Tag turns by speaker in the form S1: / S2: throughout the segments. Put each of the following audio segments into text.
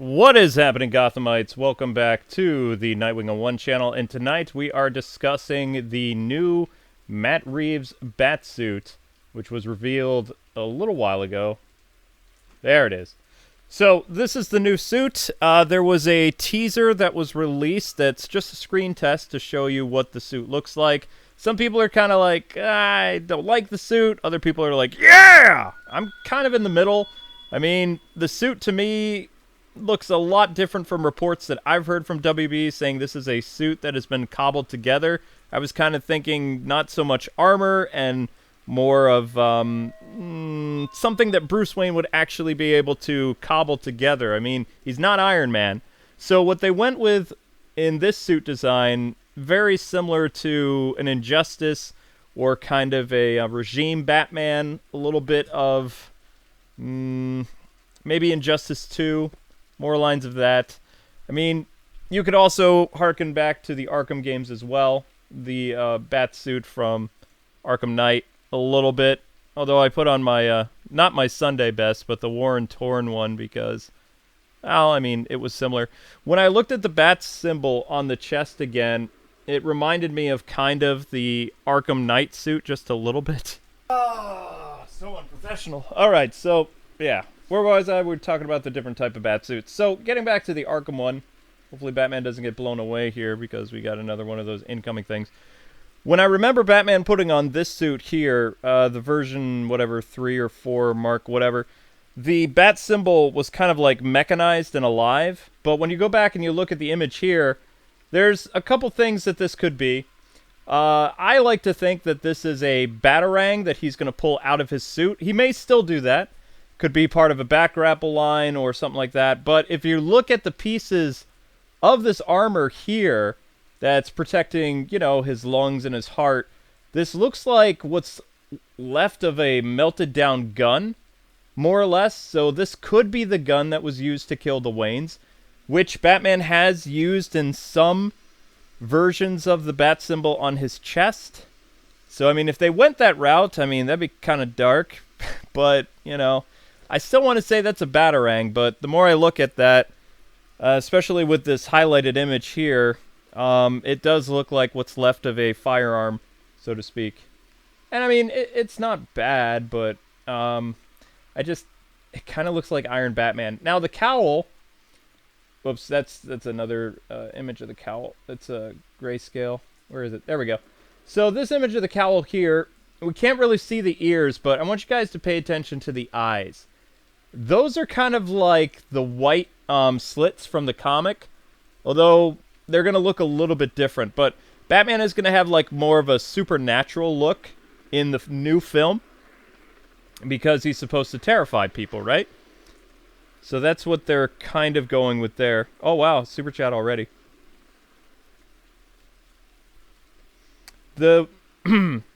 S1: What is happening, Gothamites? Welcome back to the Nightwing on One channel, and tonight we are discussing the new Matt Reeves Batsuit, which was revealed a little while ago. There it is. So, this is the new suit. There was a teaser that was released that's just a screen test to show you what the suit looks like. Some people are kind of like, I don't like the suit. Other people are like, yeah! I'm kind of in the middle. I mean, the suit to me looks a lot different from reports that I've heard from WB saying this is a suit that has been cobbled together. I was kind of thinking not so much armor and more of something that Bruce Wayne would actually be able to cobble together. I mean, he's not Iron Man. So what they went with in this suit design, very similar to an Injustice or kind of a regime Batman, a little bit of maybe Injustice 2. More lines of that. I mean, you could also harken back to the Arkham games as well. The Batsuit from Arkham Knight a little bit. Although I put on my, not my Sunday best, but the Worn Torn one because, well, I mean, it was similar. When I looked at the bat symbol on the chest again, it reminded me of kind of the Arkham Knight suit just a little bit. Ah, so unprofessional. Alright, so, yeah. Where was I? We were talking about the different type of Batsuits. So, getting back to the Arkham one. Hopefully Batman doesn't get blown away here because we got another one of those incoming things. When I remember Batman putting on this suit here, the version, whatever, 3 or 4, Mark, whatever, the bat symbol was kind of like mechanized and alive. But when you go back and you look at the image here, there's a couple things that this could be. I like to think that this is a Batarang that he's going to pull out of his suit. He may still do that. Could be part of a back grapple line or something like that. But if you look at the pieces of this armor here that's protecting, you know, his lungs and his heart, this looks like what's left of a melted down gun, more or less. So this could be the gun that was used to kill the Waynes, which Batman has used in some versions of the bat symbol on his chest. So, I mean, if they went that route, I mean, that'd be kind of dark. But, you know, I still want to say that's a Batarang, but the more I look at that, especially with this highlighted image here, it does look like what's left of a firearm, so to speak. And I mean, it's not bad, but it kind of looks like Iron Batman. Now the cowl, whoops, that's another image of the cowl. That's a grayscale. Where is it? There we go. So this image of the cowl here, we can't really see the ears, but I want you guys to pay attention to the eyes. Those are kind of like the white slits from the comic, although they're going to look a little bit different. But Batman is going to have like more of a supernatural look in the new film because he's supposed to terrify people, right? So that's what they're kind of going with there. Oh, wow, super chat already.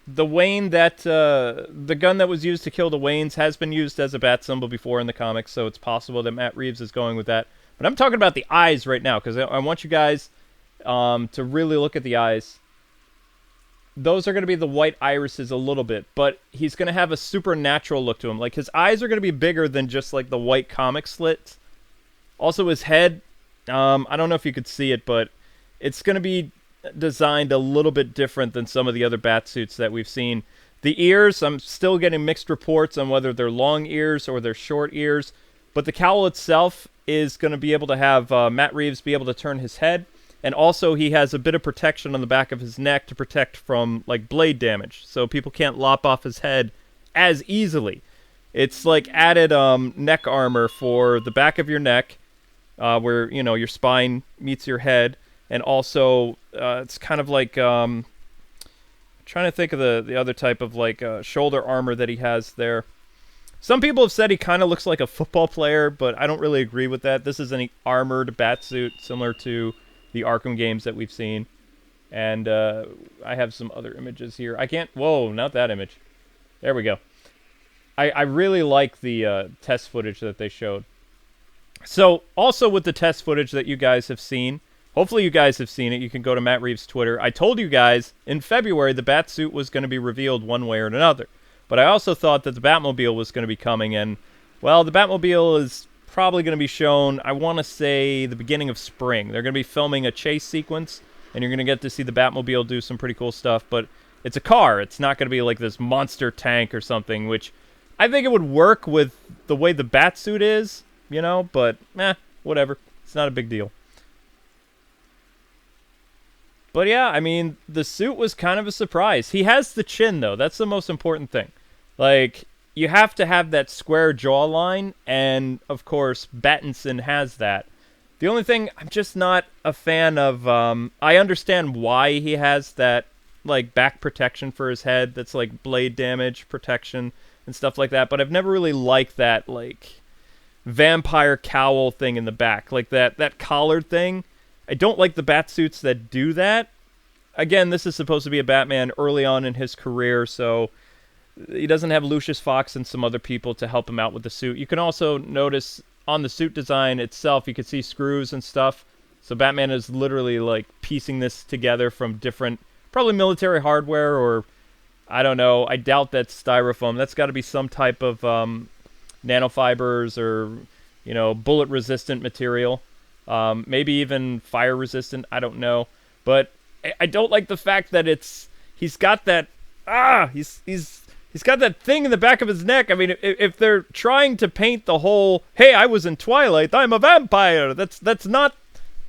S1: The Wayne that, the gun that was used to kill the Waynes has been used as a bat symbol before in the comics, so it's possible that Matt Reeves is going with that. But I'm talking about the eyes right now, because I want you guys to really look at the eyes. Those are going to be the white irises a little bit, but he's going to have a supernatural look to him. Like, his eyes are going to be bigger than just, like, the white comic slits. Also, his head, I don't know if you could see it, but it's going to be designed a little bit different than some of the other Batsuits that we've seen. The ears, I'm still getting mixed reports on whether they're long ears or they're short ears, but the cowl itself is going to be able to have Matt Reeves be able to turn his head, and also he has a bit of protection on the back of his neck to protect from like blade damage, so people can't lop off his head as easily. It's like added neck armor for the back of your neck, where, you know, your spine meets your head. And also, it's kind of like, trying to think of the other type of, like, shoulder armor that he has there. Some people have said he kind of looks like a football player, but I don't really agree with that. This is an armored batsuit similar to the Arkham games that we've seen. And I have some other images here. I can't... Whoa, not that image. There we go. I really like the test footage that they showed. So, also with the test footage that you guys have seen... Hopefully you guys have seen it. You can go to Matt Reeves' Twitter. I told you guys in February the Batsuit was going to be revealed one way or another. But I also thought that the Batmobile was going to be coming, and, well, the Batmobile is probably going to be shown, I want to say, the beginning of spring. They're going to be filming a chase sequence, and you're going to get to see the Batmobile do some pretty cool stuff, but it's a car. It's not going to be like this monster tank or something, which I think it would work with the way the Batsuit is, you know, but whatever. It's not a big deal. But yeah, I mean, the suit was kind of a surprise. He has the chin, though. That's the most important thing. Like, you have to have that square jawline, and, of course, Pattinson has that. The only thing, I'm just not a fan of, I understand why he has that, like, back protection for his head that's, like, blade damage protection and stuff like that, but I've never really liked that, like, vampire cowl thing in the back. Like, that collared thing. I don't like the Batsuits that do that. Again, this is supposed to be a Batman early on in his career, so he doesn't have Lucius Fox and some other people to help him out with the suit. You can also notice on the suit design itself, you can see screws and stuff. So Batman is literally, like, piecing this together from different, probably military hardware, or, I don't know, I doubt that's styrofoam. That's got to be some type of nanofibers or, you know, bullet-resistant material. Maybe even fire-resistant, I don't know. But I don't like the fact that he's got that, he's got that thing in the back of his neck. I mean, if they're trying to paint the whole, hey, I was in Twilight, I'm a vampire, that's not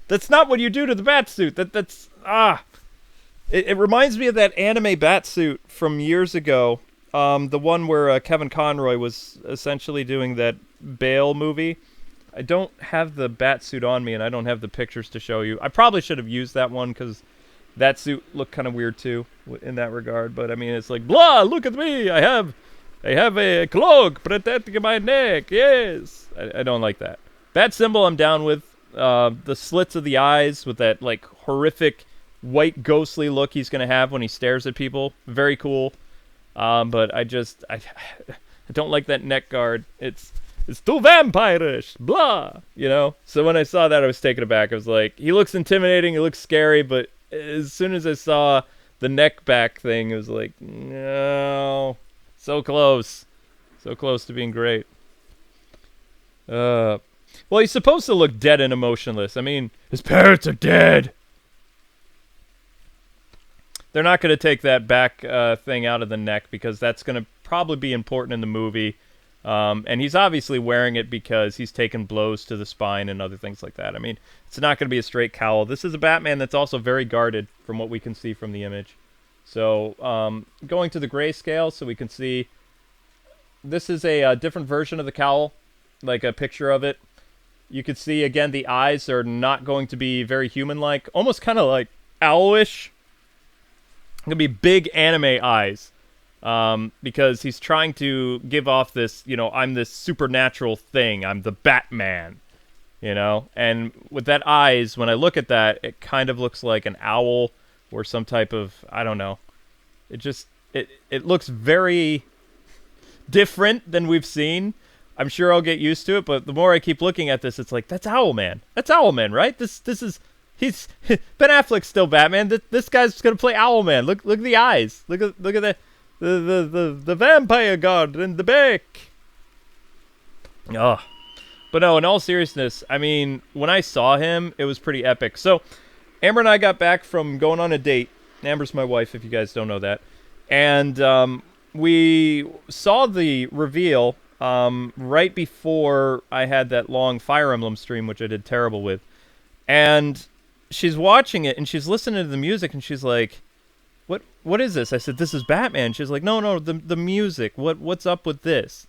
S1: what you do to the Batsuit. It reminds me of that anime Batsuit from years ago, the one where Kevin Conroy was essentially doing that Bale movie. I don't have the Batsuit on me, and I don't have the pictures to show you. I probably should have used that one, because that suit looked kind of weird, too, in that regard. But, I mean, it's like, blah, look at me, I have a cloak protecting my neck, yes. I don't like that. Bat symbol I'm down with. The slits of the eyes with that, like, horrific white ghostly look he's going to have when he stares at people. Very cool. But I don't like that neck guard. It's too vampirish, blah, you know? So when I saw that, I was taken aback. I was like, he looks intimidating, he looks scary, but as soon as I saw the neck back thing, it was like, no, so close. So close to being great. Well, he's supposed to look dead and emotionless. I mean, his parents are dead. They're not going to take that back thing out of the neck, because that's going to probably be important in the movie. And he's obviously wearing it because he's taken blows to the spine and other things like that. I mean, it's not going to be a straight cowl. This is a Batman that's also very guarded from what we can see from the image. So, going to the grayscale so we can see, this is a different version of the cowl, like a picture of it. You can see, again, the eyes are not going to be very human-like, almost kind of like owlish. Going to be big anime eyes. Because he's trying to give off this, you know, I'm this supernatural thing. I'm the Batman, you know? And with that eyes, when I look at that, it kind of looks like an owl or some type of, I don't know. It looks very different than we've seen. I'm sure I'll get used to it, but the more I keep looking at this, it's like, that's Owlman. That's Owlman, right? He's Ben Affleck's still Batman. This guy's gonna play Owlman. Look at the eyes. Look at the vampire guard in the back. Oh. But no, in all seriousness, I mean, when I saw him, it was pretty epic. So, Amber and I got back from going on a date. Amber's my wife, if you guys don't know that. And we saw the reveal right before I had that long Fire Emblem stream, which I did terrible with. And she's watching it, and she's listening to the music, and she's like, What is this? I said, this is Batman. She's like, no, the music. What's up with this?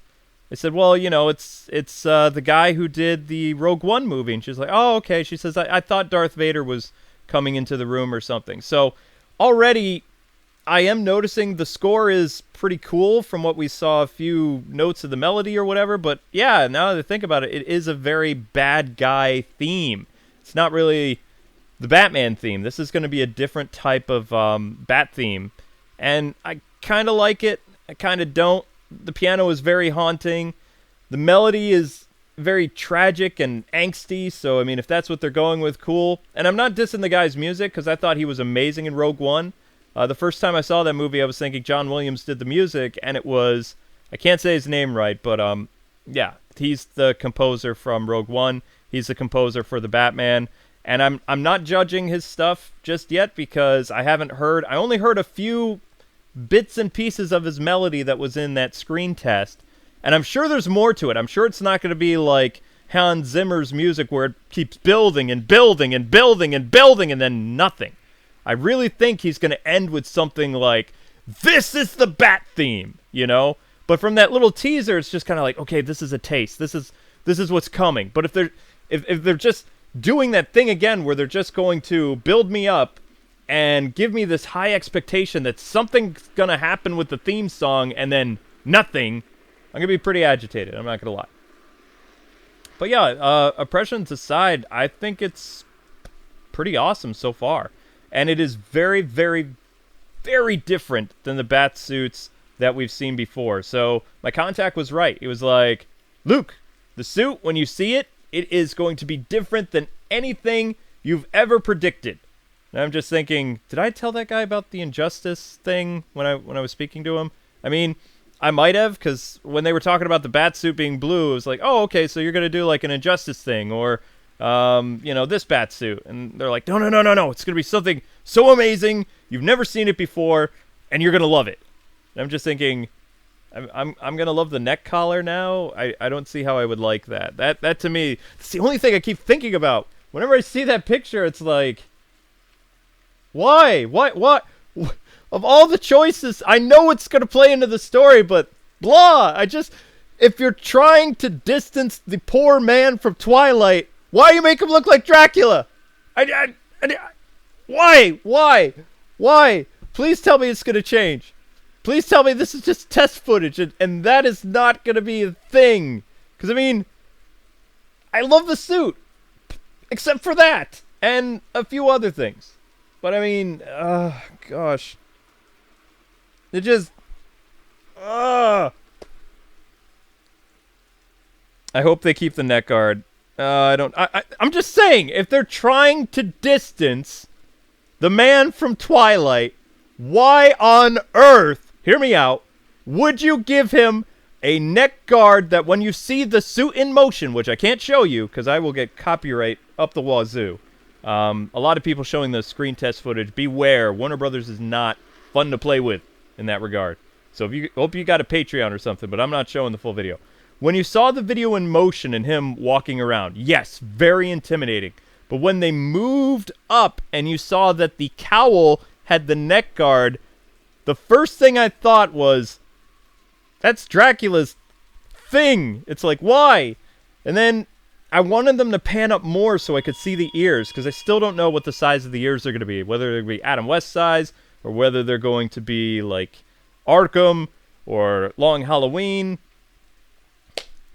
S1: I said, well, you know, it's the guy who did the Rogue One movie. And she's like, oh, okay. She says, I thought Darth Vader was coming into the room or something. So already I am noticing the score is pretty cool from what we saw, a few notes of the melody or whatever. But yeah, now that I think about it, it is a very bad guy theme. It's not really the Batman theme. This is going to be a different type of Bat theme. And I kind of like it. I kind of don't. The piano is very haunting. The melody is very tragic and angsty. So, I mean, if that's what they're going with, cool. And I'm not dissing the guy's music, because I thought he was amazing in Rogue One. The first time I saw that movie, I was thinking John Williams did the music, and it was, I can't say his name right, but yeah, He's the composer from Rogue One. He's the composer for the Batman. And I'm not judging his stuff just yet because I only heard a few bits and pieces of his melody that was in that screen test. And I'm sure there's more to it. I'm sure it's not going to be like Hans Zimmer's music where it keeps building and building and building and building and then nothing. I really think he's going to end with something like, this is the Bat theme, you know? But from that little teaser, it's just kind of like, okay, this is a taste. This is what's coming. But if they're just doing that thing again where they're just going to build me up and give me this high expectation that something's going to happen with the theme song and then nothing, I'm going to be pretty agitated. I'm not going to lie. But yeah, oppressions aside, I think it's pretty awesome so far. And it is very, very, very different than the Batsuits that we've seen before. So my contact was right. It was like, Luke, the suit, when you see it, it is going to be different than anything you've ever predicted. And I'm just thinking, did I tell that guy about the Injustice thing when I was speaking to him? I mean, I might have, because when they were talking about the Batsuit being blue, it was like, oh, okay, so you're going to do like an Injustice thing, or, this Batsuit. And they're like, no, it's going to be something so amazing, you've never seen it before, and you're going to love it. And I'm just thinking, I'm going to love the neck collar now. I don't see how I would like that. That to me, it's the only thing I keep thinking about. Whenever I see that picture, it's like, why? What? Of all the choices, I know it's going to play into the story, but blah. If you're trying to distance the poor man from Twilight, why you make him look like Dracula? Why? Please tell me it's going to change. Please tell me this is just test footage, and that is not going to be a thing. Because, I mean, I love the suit, except for that, and a few other things. But, I mean, gosh. It just, I hope they keep the neck guard. I'm just saying, if they're trying to distance the man from Twilight, why on earth, hear me out, would you give him a neck guard that when you see the suit in motion, which I can't show you because I will get copyright up the wazoo. A lot of people showing the screen test footage. Beware, Warner Brothers is not fun to play with in that regard. So if you hope you got a Patreon or something, but I'm not showing the full video. When you saw the video in motion and him walking around, yes, very intimidating. But when they moved up and you saw that the cowl had the neck guard, the first thing I thought was, that's Dracula's thing. It's like, why? And then I wanted them to pan up more so I could see the ears, because I still don't know what the size of the ears are going to be. Whether they're going to be Adam West size, or whether they're going to be like Arkham or Long Halloween.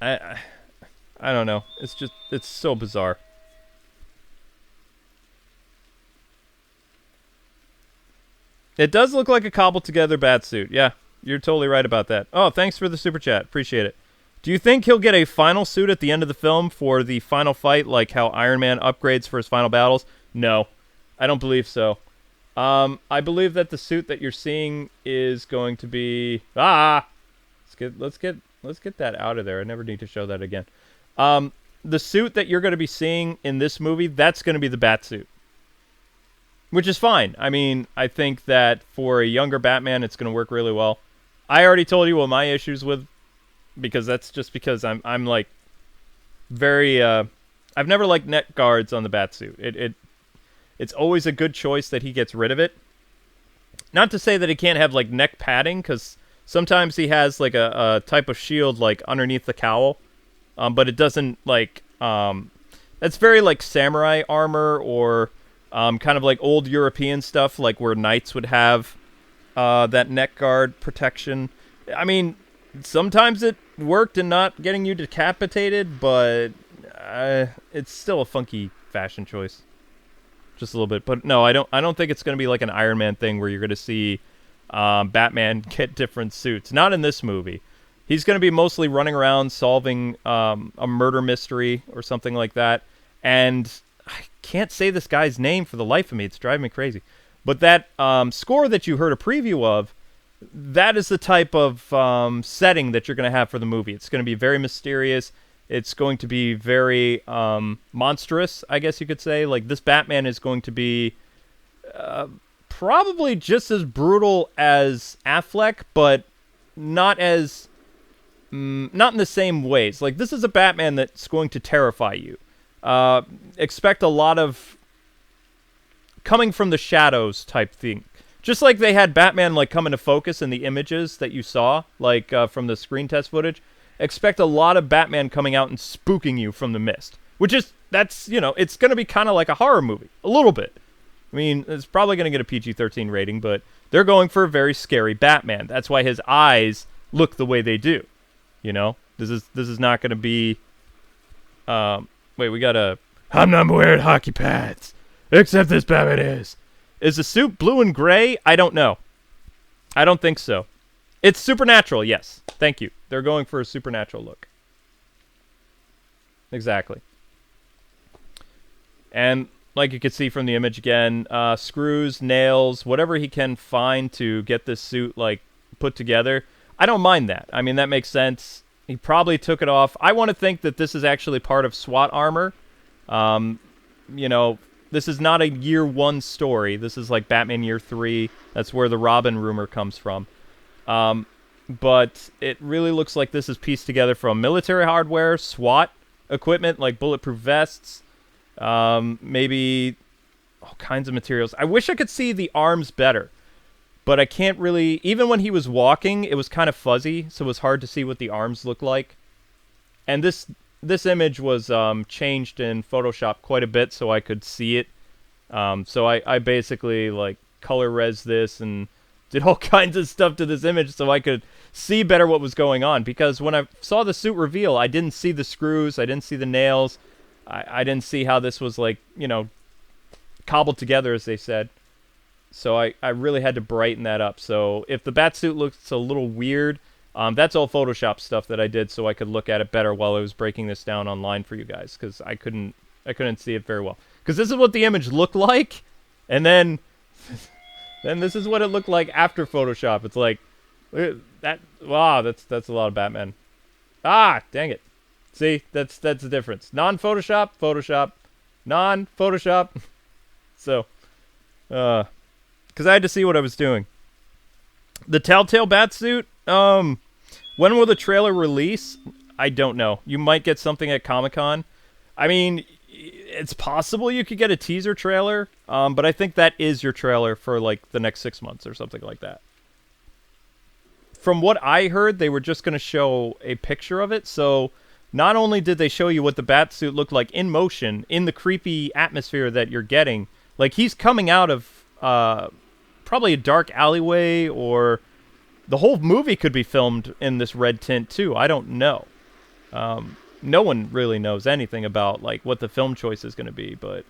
S1: I don't know. It's so bizarre. It does look like a cobbled together Batsuit. Yeah, you're totally right about that. Oh, thanks for the super chat. Appreciate it. Do you think he'll get a final suit at the end of the film for the final fight, like how Iron Man upgrades for his final battles? No, I don't believe so. I believe that the suit that you're seeing is going to be let's get that out of there. I never need to show that again. The suit that you're going to be seeing in this movie, that's going to be the Batsuit, which is fine. I mean, I think that for a younger Batman, it's going to work really well. I already told you what my issues with, because that's just because I'm like very I've never liked neck guards on the Batsuit. It's always a good choice that he gets rid of it. Not to say that he can't have like neck padding, because sometimes he has like a type of shield like underneath the cowl, but it doesn't like that's very like samurai armor or kind of like old European stuff, like where knights would have that neck guard protection. I mean, sometimes it worked in not getting you decapitated, but it's still a funky fashion choice. Just a little bit. But no, I don't think it's going to be like an Iron Man thing where you're going to see Batman get different suits. Not in this movie. He's going to be mostly running around solving a murder mystery or something like that. And I can't say this guy's name for the life of me. It's driving me crazy. But that score that you heard a preview of, that is the type of setting that you're going to have for the movie. It's going to be very mysterious. It's going to be very monstrous, I guess you could say. Like, this Batman is going to be probably just as brutal as Affleck, but not as... not in the same ways. Like, this is a Batman that's going to terrify you. Expect a lot of coming from the shadows type thing. Just like they had Batman, like, come into focus in the images that you saw, like, from the screen test footage. Expect a lot of Batman coming out and spooking you from the mist. Which is, that's, you know, it's going to be kind of like a horror movie. A little bit. I mean, it's probably going to get a PG-13 rating, but they're going for a very scary Batman. That's why his eyes look the way they do. You know? This is not going to be... wait, we got a... I'm not wearing hockey pads. Except this Batman is. Is the suit blue and gray? I don't know. I don't think so. It's supernatural, yes. Thank you. They're going for a supernatural look. Exactly. And like you can see from the image again, screws, nails, whatever he can find to get this suit like put together. I don't mind that. I mean, that makes sense. He probably took it off. I want to think that this is actually part of SWAT armor. You know, this is not a year 1 story. This is like Batman year 3. That's where the Robin rumor comes from. But it really looks like this is pieced together from military hardware, SWAT equipment, like bulletproof vests, maybe all kinds of materials. I wish I could see the arms better, but I can't really... Even when he was walking, it was kind of fuzzy, so it was hard to see what the arms look like. And this image was changed in Photoshop quite a bit so I could see it. So I basically like color res this and did all kinds of stuff to this image so I could see better what was going on. Because when I saw the suit reveal, I didn't see the screws, I didn't see the nails, I didn't see how this was like, you know, cobbled together, as they said. So I really had to brighten that up. So if the Batsuit looks a little weird, that's all Photoshop stuff that I did so I could look at it better while I was breaking this down online for you guys, because I couldn't see it very well. Because this is what the image looked like, and then this is what it looked like after Photoshop. It's like, that, wow, that's a lot of Batman. Ah, dang it. See, that's the difference. Non-Photoshop, Photoshop. Non-Photoshop. So, because I had to see what I was doing. The Telltale Batsuit, when will the trailer release? I don't know. You might get something at Comic-Con. I mean, it's possible you could get a teaser trailer, but I think that is your trailer for, like, the next 6 months or something like that. From what I heard, they were just going to show a picture of it, so not only did they show you what the Batsuit looked like in motion, in the creepy atmosphere that you're getting, like, he's coming out of probably a dark alleyway, or the whole movie could be filmed in this red tint, too. I don't know. No one really knows anything about, like, what the film choice is going to be, but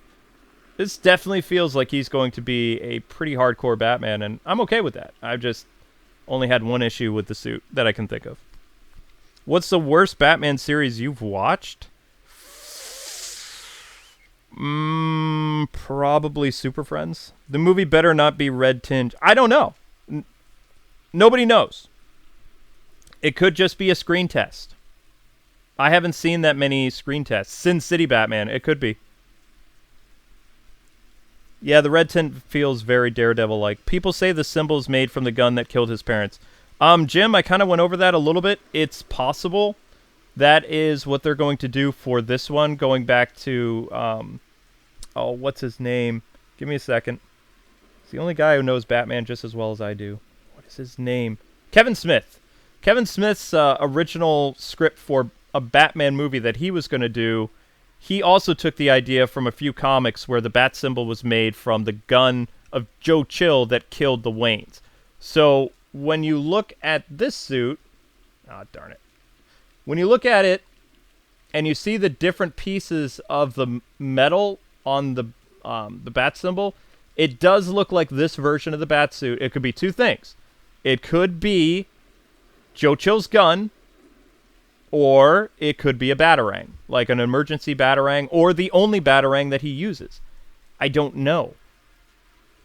S1: this definitely feels like he's going to be a pretty hardcore Batman, and I'm okay with that. I've just only had one issue with the suit that I can think of. What's the worst Batman series you've watched? Probably Super Friends. The movie better not be red tinge. I don't know. Nobody knows. It could just be a screen test. I haven't seen that many screen tests. Sin City Batman. It could be. Yeah, the red tint feels very Daredevil-like. People say the symbol is made from the gun that killed his parents. Jim, I kind of went over that a little bit. It's possible that is what they're going to do for this one, going back to, oh, what's his name? Give me a second. It's the only guy who knows Batman just as well as I do. What is his name? Kevin Smith. Kevin Smith's original script for a Batman movie that he was going to do, he also took the idea from a few comics where the bat symbol was made from the gun of Joe Chill that killed the Waynes. So when you look at this suit, darn it. When you look at it and you see the different pieces of the metal on the bat symbol, it does look like this version of the Batsuit. It could be two things. It could be Joe Chill's gun, or it could be a Batarang, like an emergency Batarang, or the only Batarang that he uses. I don't know.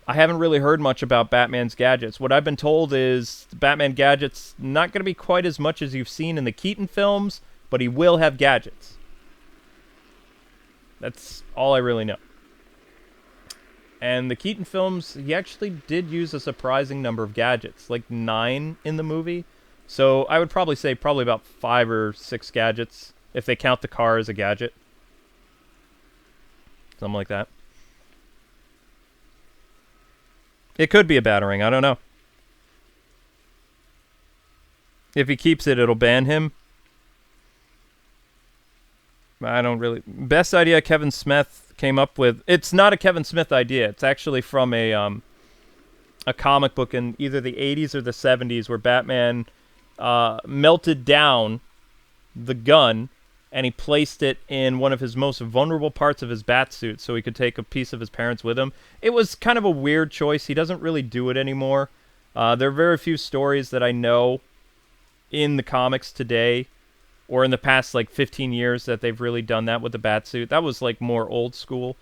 S1: I haven't really heard much about Batman's gadgets. What I've been told is the Batman gadgets not going to be quite as much as you've seen in the Keaton films, but he will have gadgets. That's all I really know. And the Keaton films, he actually did use a surprising number of gadgets, like 9 in the movie. So I would probably say about 5 or 6 gadgets, if they count the car as a gadget. Something like that. It could be a Batarang, I don't know. If he keeps it, it'll ban him. I don't really... Best idea Kevin Smith came up with... It's not a Kevin Smith idea. It's actually from a comic book in either the 80s or the 70s where Batman melted down the gun and he placed it in one of his most vulnerable parts of his Batsuit so he could take a piece of his parents with him. It was kind of a weird choice. He doesn't really do it anymore. There are very few stories that I know in the comics today or in the past, like, 15 years that they've really done that with the Batsuit. That was, like, more old school.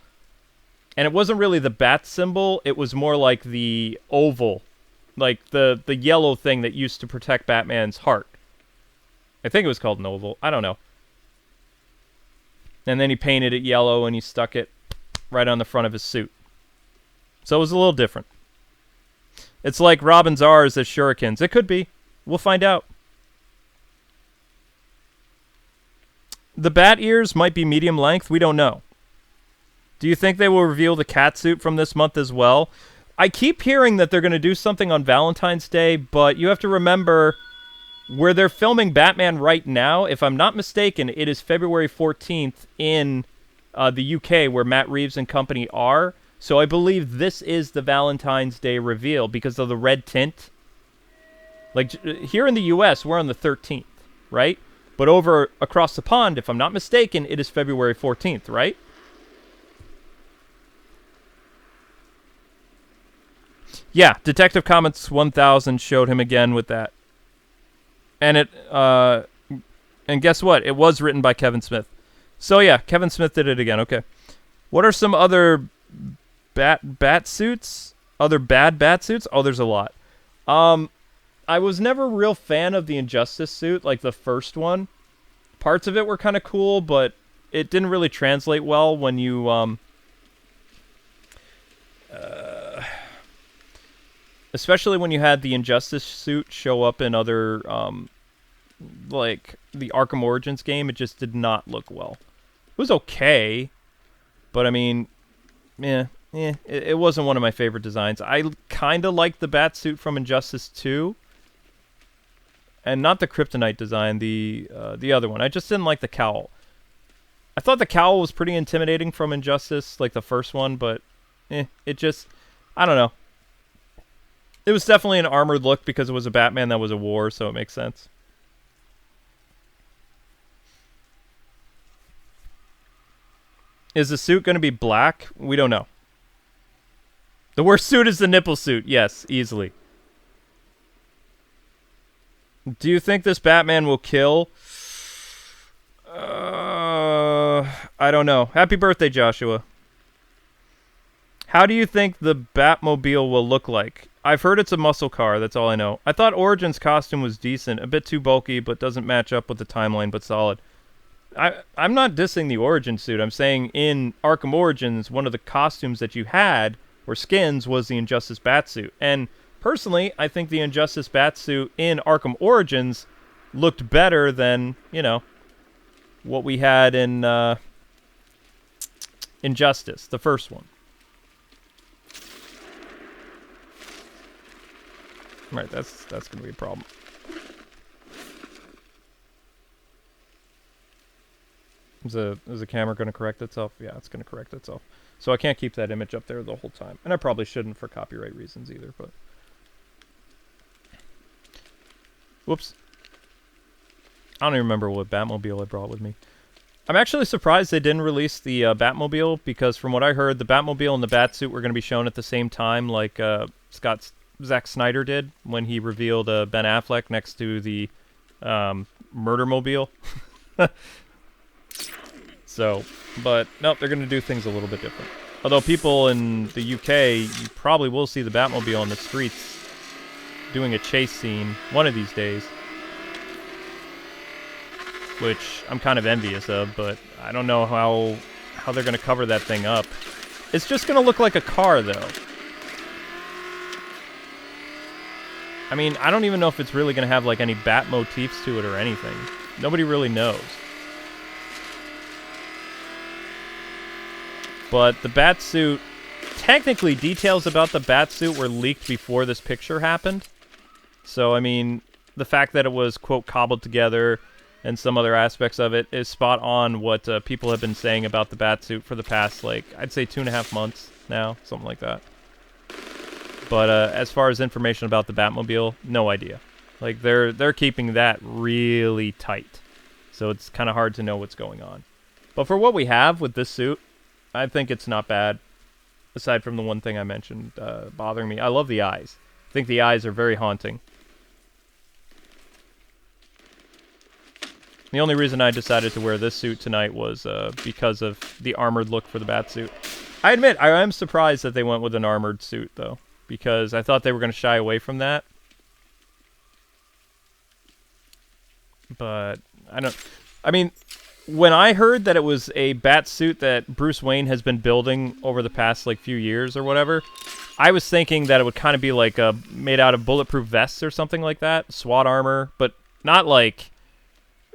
S1: And it wasn't really the bat symbol. It was more like the oval. Like, the yellow thing that used to protect Batman's heart. I think it was called an oval. I don't know. And then he painted it yellow and he stuck it right on the front of his suit. So it was a little different. It's like Robin's R's as shurikens. It could be. We'll find out. The bat ears might be medium length. We don't know. Do you think they will reveal the cat suit from this month as well? I keep hearing that they're going to do something on Valentine's Day, but you have to remember where they're filming Batman right now. If I'm not mistaken, it is February 14th in the UK where Matt Reeves and company are. So I believe this is the Valentine's Day reveal because of the red tint. Like, here in the US, we're on the 13th, right? But over across the pond, if I'm not mistaken, it is February 14th, right? Yeah, Detective Comics 1000 showed him again with that. And and guess what? It was written by Kevin Smith. So yeah, Kevin Smith did it again. Okay. What are some other bat suits? Other bad bat suits? Oh, there's a lot. I was never a real fan of the Injustice suit, like the first one. Parts of it were kind of cool, but it didn't really translate well when you especially when you had the Injustice suit show up in other, like, the Arkham Origins game, it just did not look well. It was okay, but, I mean, it wasn't one of my favorite designs. I kind of liked the Batsuit from Injustice 2, and not the Kryptonite design, the other one. I just didn't like the cowl. I thought the cowl was pretty intimidating from Injustice, like the first one, but, it just, I don't know. It was definitely an armored look because it was a Batman that was a war, so it makes sense. Is the suit going to be black? We don't know. The worst suit is the nipple suit. Yes, easily. Do you think this Batman will kill? I don't know. Happy birthday, Joshua. How do you think the Batmobile will look like? I've heard it's a muscle car, that's all I know. I thought Origin's costume was decent, a bit too bulky, but doesn't match up with the timeline, but solid. I'm not dissing the Origin suit. I'm saying in Arkham Origins, one of the costumes that you had, or skins, was the Injustice Batsuit. And personally, I think the Injustice Batsuit in Arkham Origins looked better than, you know, what we had in Injustice, the first one. Right, that's going to be a problem. Is the camera going to correct itself? Yeah, it's going to correct itself. So I can't keep that image up there the whole time. And I probably shouldn't for copyright reasons either, but... Whoops. I don't even remember what Batmobile I brought with me. I'm actually surprised they didn't release the Batmobile, because from what I heard, the Batmobile and the Batsuit were going to be shown at the same time, like Zack Snyder did when he revealed Ben Affleck next to the Murdermobile. So, but nope, they're going to do things a little bit different. Although people in the UK, you probably will see the Batmobile on the streets doing a chase scene one of these days. which I'm kind of envious of, but I don't know how they're going to cover that thing up. It's just going to look like a car, though. I mean, I don't even know if it's really going to have, like, any bat motifs to it or anything. Nobody really knows. But the Batsuit, technically, details about the Batsuit were leaked before this picture happened. So, I mean, the fact that it was, quote, cobbled together and some other aspects of it is spot on what people have been saying about the Batsuit for the past, like, I'd say 2.5 months now, something like that. But as far as information about the Batmobile, no idea. Like, they're keeping that really tight. So it's kind of hard to know what's going on. But for what we have with this suit, I think it's not bad. Aside from the one thing I mentioned bothering me. I love the eyes. I think the eyes are very haunting. The only reason I decided to wear this suit tonight was because of the armored look for the Batsuit. I admit, I am surprised that they went with an armored suit, though. Because I thought they were going to shy away from that. But, I mean, when I heard that it was a Batsuit that Bruce Wayne has been building over the past, like, few years or whatever, I was thinking that it would kind of be, like, made out of bulletproof vests or something like that. SWAT armor, but not, like,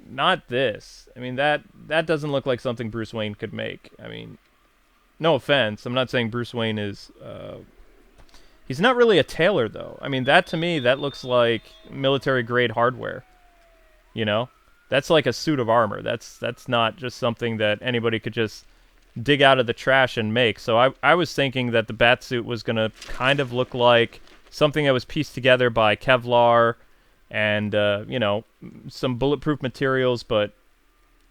S1: not this. I mean, that doesn't look like something Bruce Wayne could make. I mean, no offense. I'm not saying Bruce Wayne is, he's not really a tailor, though. I mean, that, to me, that looks like military-grade hardware. You know? That's like a suit of armor. That's not just something that anybody could just dig out of the trash and make. So I was thinking that the Batsuit was going to kind of look like something that was pieced together by Kevlar and, you know, some bulletproof materials. But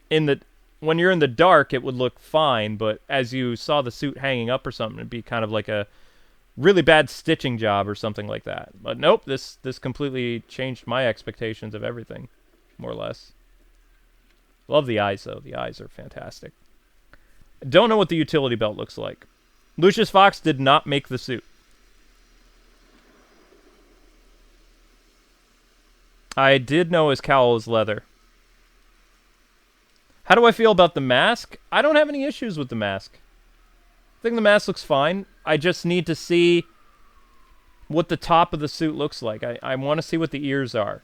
S1: when you're in the dark, it would look fine. But as you saw the suit hanging up or something, it'd be kind of like a really bad stitching job or something like that. But nope, this completely changed my expectations of everything, more or less. Love the eyes, though. The eyes are fantastic. Don't know what the utility belt looks like. Lucius Fox did not make the suit. I did know his cowl is leather. How do I feel about the mask? I don't have any issues with the mask. I think the mask looks fine. I just need to see what the top of the suit looks like. I want to see what the ears are.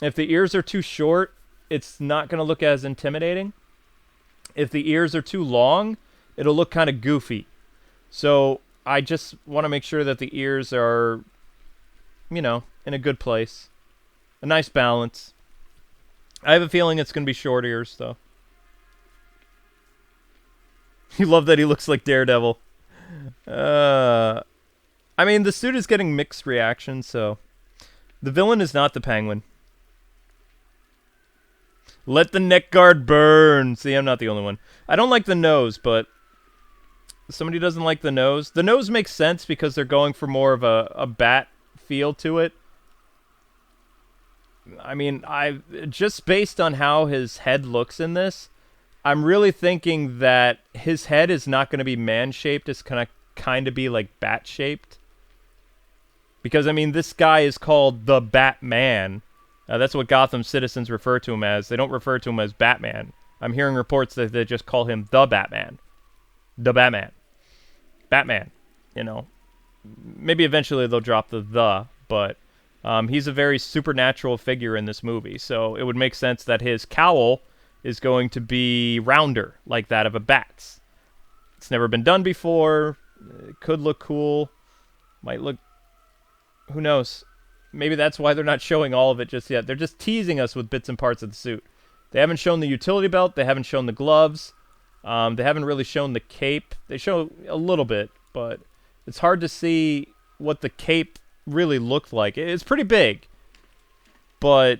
S1: If the ears are too short, it's not going to look as intimidating. If the ears are too long, it'll look kind of goofy. So I just want to make sure that the ears are, you know, in a good place. A nice balance. I have a feeling it's going to be short ears, though. You love that he looks like Daredevil. I mean, the suit is getting mixed reactions, so... The villain is not the Penguin. Let the neck guard burn. See, I'm not the only one. I don't like the nose, but somebody doesn't like the nose. The nose makes sense because they're going for more of a bat feel to it. I mean, just based on how his head looks in this, I'm really thinking that his head is not going to be man-shaped. It's going to kind of be like bat-shaped. Because, I mean, this guy is called the Batman. That's what Gotham citizens refer to him as. They don't refer to him as Batman. I'm hearing reports that they just call him the Batman. The Batman. Batman. You know. Maybe eventually they'll drop the, but he's a very supernatural figure in this movie. So it would make sense that his cowl is going to be rounder, like that of a bat's. It's never been done before. It could look cool. Might look... Who knows? Maybe that's why they're not showing all of it just yet. They're just teasing us with bits and parts of the suit. They haven't shown the utility belt. They haven't shown the gloves. They haven't really shown the cape. They show a little bit, but it's hard to see what the cape really looked like. It's pretty big, but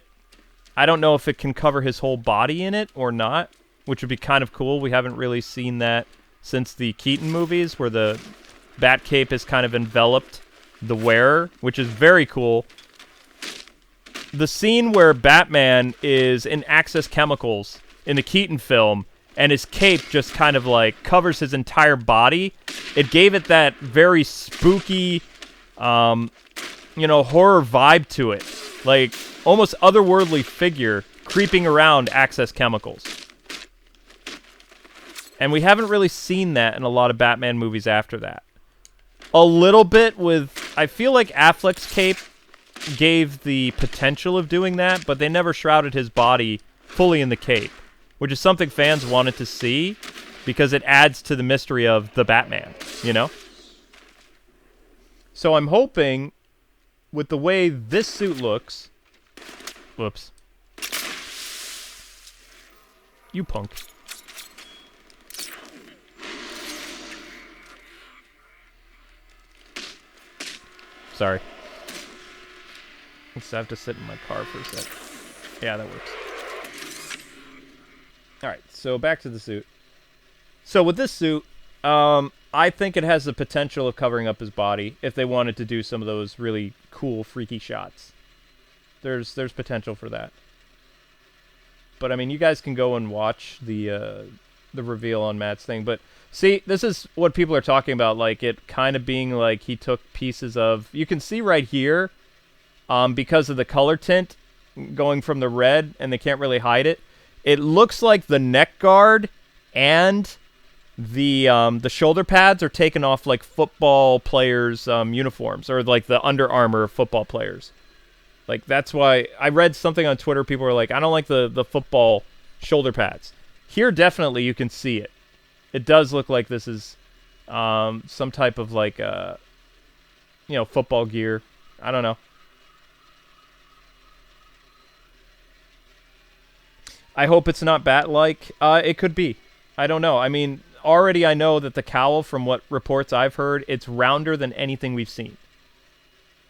S1: I don't know if it can cover his whole body in it or not, which would be kind of cool. We haven't really seen that since the Keaton movies, where the Batcape has kind of enveloped the wearer, which is very cool. The scene where Batman is in Access Chemicals in the Keaton film, and his cape just kind of like covers his entire body, it gave it that very spooky, you know, horror vibe to it. Like, almost otherworldly figure creeping around Access Chemicals. And we haven't really seen that in a lot of Batman movies after that. A little bit with... I feel like Affleck's cape gave the potential of doing that, but they never shrouded his body fully in the cape, which is something fans wanted to see because it adds to the mystery of the Batman, you know? So I'm hoping, with the way this suit looks... Whoops. You punk. Sorry. I just have to sit in my car for a sec. Yeah, that works. Alright, so back to the suit. So with this suit, I think it has the potential of covering up his body if they wanted to do some of those really cool, freaky shots. There's potential for that. But, I mean, you guys can go and watch the reveal on Matt's thing. But, see, this is what people are talking about, like, it kind of being like he took pieces of... You can see right here, because of the color tint going from the red, and they can't really hide it, it looks like the neck guard and the shoulder pads are taken off, like, football players' uniforms, or, like, the Under Armour of football players. Like, that's why... I read something on Twitter, people were like, I don't like the football shoulder pads. Here, definitely, you can see it. It does look like this is some type of, like, football gear. I don't know. I hope it's not bat-like. It could be. I don't know. I mean, already I know that the cowl, from what reports I've heard, it's rounder than anything we've seen.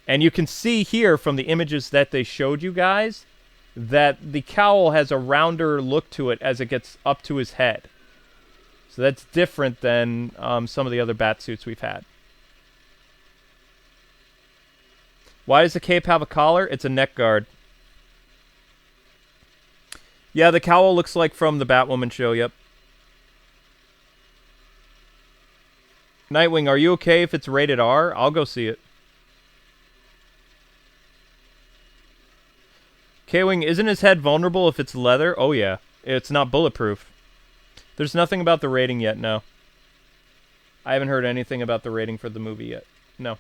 S1: And you can see here from the images that they showed you guys that the cowl has a rounder look to it as it gets up to his head. So that's different than some of the other Batsuits we've had. Why does the cape have a collar? It's a neck guard. Yeah, the cowl looks like from the Batwoman show, yep. Nightwing, are you okay if it's rated R? I'll go see it. K-Wing, isn't his head vulnerable if it's leather? Oh, yeah. It's not bulletproof. There's nothing about the rating yet, no. I haven't heard anything about the rating for the movie yet. No.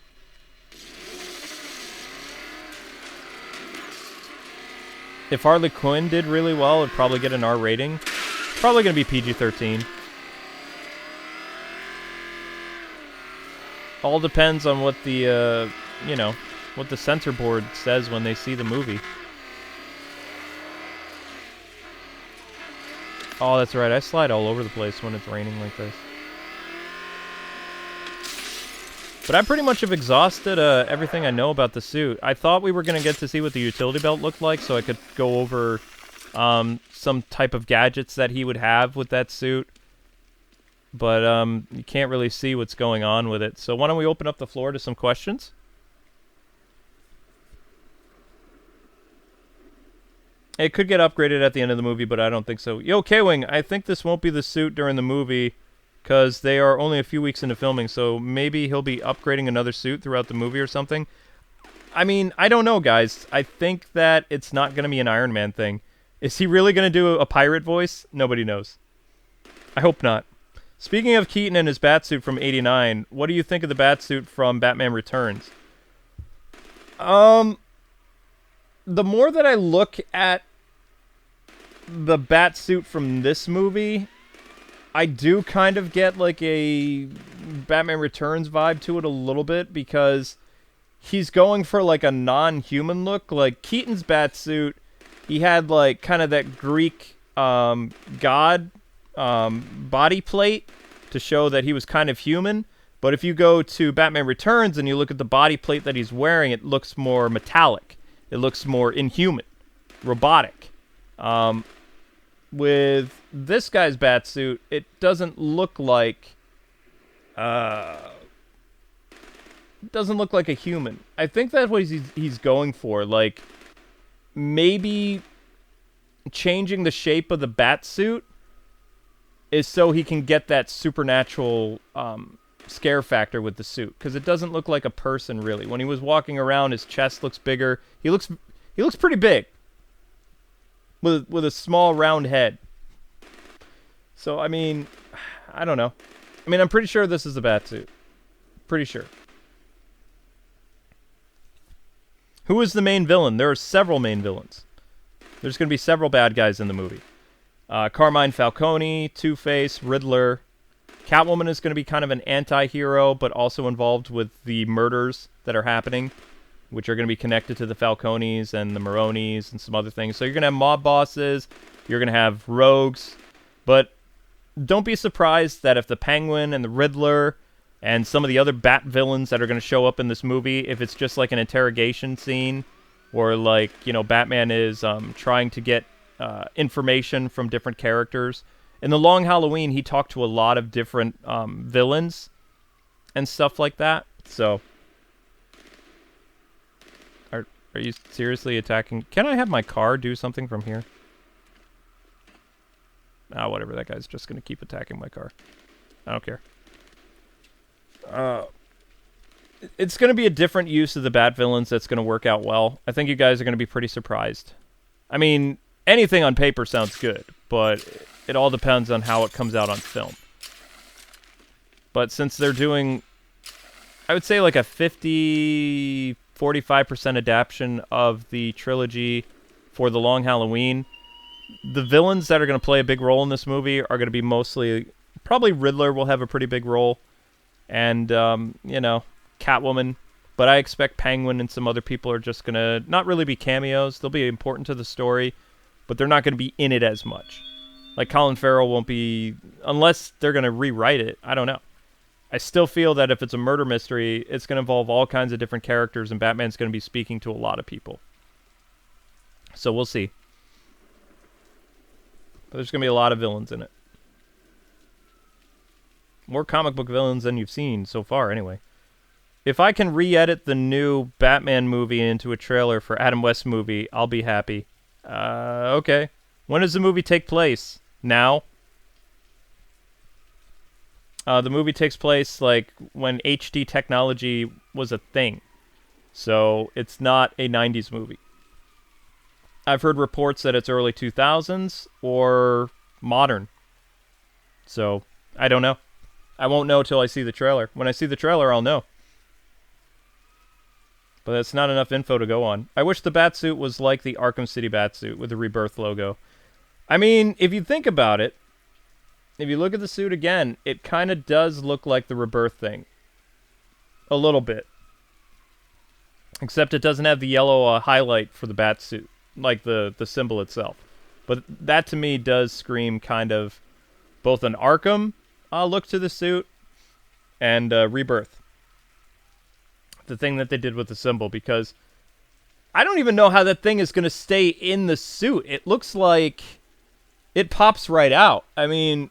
S1: If Harley Quinn did really well, it'd probably get an R rating. It's probably going to be PG-13. All depends on what the, what the censor board says when they see the movie. Oh, that's right. I slide all over the place when it's raining like this. But I pretty much have exhausted everything I know about the suit. I thought we were going to get to see what the utility belt looked like, so I could go over some type of gadgets that he would have with that suit. But you can't really see what's going on with it. So why don't we open up the floor to some questions? It could get upgraded at the end of the movie, but I don't think so. Yo, K-Wing, I think this won't be the suit during the movie because they are only a few weeks into filming, so maybe he'll be upgrading another suit throughout the movie or something. I mean, I don't know, guys. I think that it's not going to be an Iron Man thing. Is he really going to do a pirate voice? Nobody knows. I hope not. Speaking of Keaton and his Batsuit from '89, what do you think of the Batsuit from Batman Returns? The more that I look at the Batsuit from this movie, I do kind of get like a Batman Returns vibe to it a little bit because he's going for like a non-human look. Like Keaton's Batsuit, he had like kind of that Greek god body plate to show that he was kind of human. But if you go to Batman Returns and you look at the body plate that he's wearing, it looks more metallic. It looks more inhuman, robotic. With this guy's Batsuit, it doesn't look like... doesn't look like a human. I think that's what he's going for. Like, maybe changing the shape of the Batsuit is so he can get that supernatural scare factor with the suit. Because it doesn't look like a person, really. When he was walking around, his chest looks bigger. He He looks pretty big. With a small, round head. So, I mean, I don't know. I mean, I'm pretty sure this is the Batsuit. Pretty sure. Who is the main villain? There are several main villains. There's going to be several bad guys in the movie. Carmine Falcone, Two-Face, Riddler. Catwoman is going to be kind of an anti-hero, but also involved with the murders that are happening, which are going to be connected to the Falcones and the Maronis and some other things. So you're going to have mob bosses, you're going to have rogues, but don't be surprised that if the Penguin and the Riddler and some of the other Bat villains that are going to show up in this movie, if it's just like an interrogation scene, or like, you know, Batman is trying to get information from different characters. In The Long Halloween, he talked to a lot of different villains and stuff like that. So, are you seriously attacking? Can I have my car do something from here? Ah, whatever. That guy's just going to keep attacking my car. I don't care. It's going to be a different use of the Bat villains that's going to work out well. I think you guys are going to be pretty surprised. I mean, anything on paper sounds good, but it all depends on how it comes out on film. But since they're doing, I would say like a 50-45% adaptation of the trilogy for The Long Halloween, the villains that are going to play a big role in this movie are going to be mostly, probably Riddler will have a pretty big role, and, you know, Catwoman, but I expect Penguin and some other people are just going to not really be cameos. They'll be important to the story, but they're not going to be in it as much. Like Colin Farrell won't be, unless they're going to rewrite it. I don't know. I still feel that if it's a murder mystery, it's going to involve all kinds of different characters, and Batman's going to be speaking to a lot of people. So we'll see. But there's going to be a lot of villains in it. More comic book villains than you've seen so far, anyway. If I can re-edit the new Batman movie into a trailer for Adam West's movie, I'll be happy. Okay. When does the movie take place? Now? The movie takes place, like, when HD technology was a thing. So, it's not a 90s movie. I've heard reports that it's early 2000s or modern. So, I don't know. I won't know till I see the trailer. When I see the trailer, I'll know. But that's not enough info to go on. I wish the Batsuit was like the Arkham City Batsuit with the Rebirth logo. I mean, if you think about it, if you look at the suit again, it kind of does look like the Rebirth thing. A little bit. Except it doesn't have the yellow highlight for the Batsuit, like the symbol itself. But that to me does scream kind of both an Arkham look to the suit and Rebirth. The thing that they did with the symbol, because I don't even know how that thing is going to stay in the suit. It looks like it pops right out. I mean,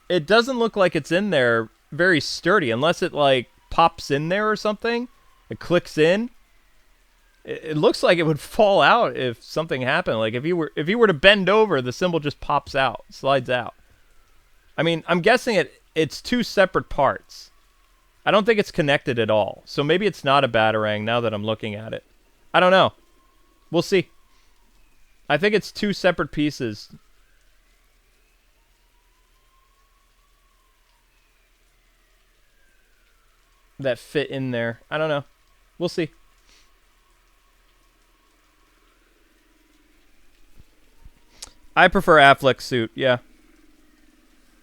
S1: it doesn't look like it's in there very sturdy, unless it like pops in there or something. It clicks in. It looks like it would fall out if something happened. Like if you were to bend over, the symbol just pops out, slides out. I mean, I'm guessing it's two separate parts. I don't think it's connected at all. So maybe it's not a Batarang now that I'm looking at it. I don't know. We'll see. I think it's two separate pieces. That fit in there. I don't know. We'll see. I prefer Affleck's suit, yeah.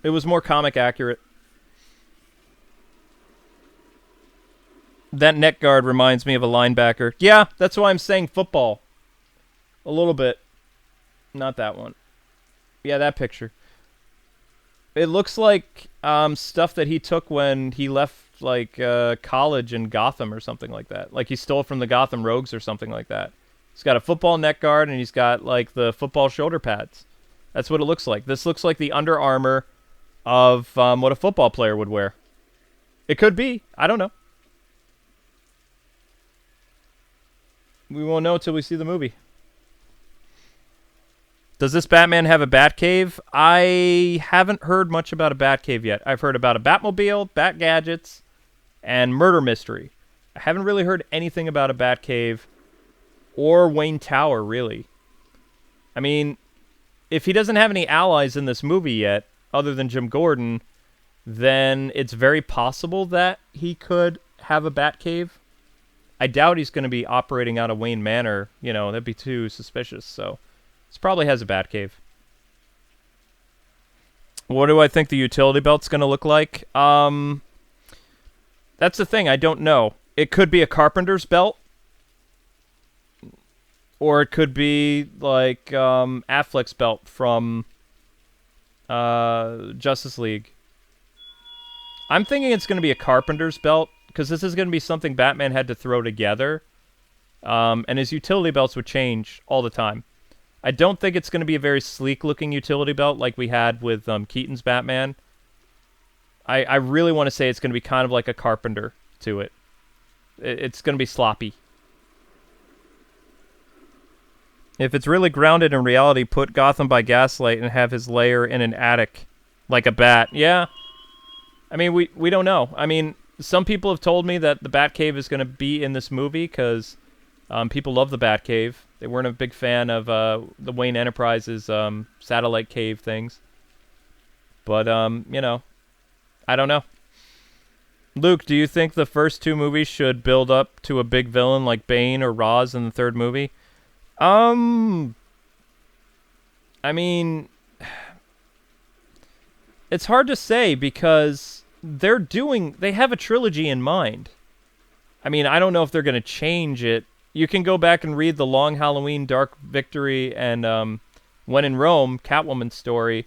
S1: It was more comic accurate. That neck guard reminds me of a linebacker. Yeah, that's why I'm saying football. A little bit. Not that one. Yeah, that picture. It looks like stuff that he took when he left like college in Gotham or something like that. Like he stole from the Gotham Rogues or something like that. He's got a football neck guard and he's got like the football shoulder pads. That's what it looks like. This looks like the Under Armour of what a football player would wear. It could be. I don't know. We won't know until we see the movie. Does this Batman have a Batcave? I haven't heard much about a Batcave yet. I've heard about a Batmobile, Bat Gadgets, and Murder Mystery. I haven't really heard anything about a Batcave or Wayne Tower, really. I mean, if he doesn't have any allies in this movie yet, other than Jim Gordon, then it's very possible that he could have a Batcave. I doubt he's going to be operating out of Wayne Manor. You know, that'd be too suspicious. So, this probably has a Batcave. What do I think the utility belt's going to look like? That's the thing. I don't know. It could be a carpenter's belt. Or it could be like Affleck's belt from Justice League. I'm thinking it's going to be a carpenter's belt, because this is going to be something Batman had to throw together. And his utility belts would change all the time. I don't think it's going to be a very sleek-looking utility belt like we had with Keaton's Batman. I really want to say it's going to be kind of like a carpenter to it. It's going to be sloppy. If it's really grounded in reality, put Gotham by Gaslight and have his lair in an attic, like a bat. Yeah. I mean, we don't know. I mean, some people have told me that the Batcave is going to be in this movie because people love the Batcave. They weren't a big fan of the Wayne Enterprises satellite cave things. But, you know, I don't know. Luke, do you think the first two movies should build up to a big villain like Bane or Ra's in the third movie? I mean, it's hard to say because they have a trilogy in mind. I mean, I don't know if they're going to change it. You can go back and read The Long Halloween, Dark Victory, and When in Rome, Catwoman's story.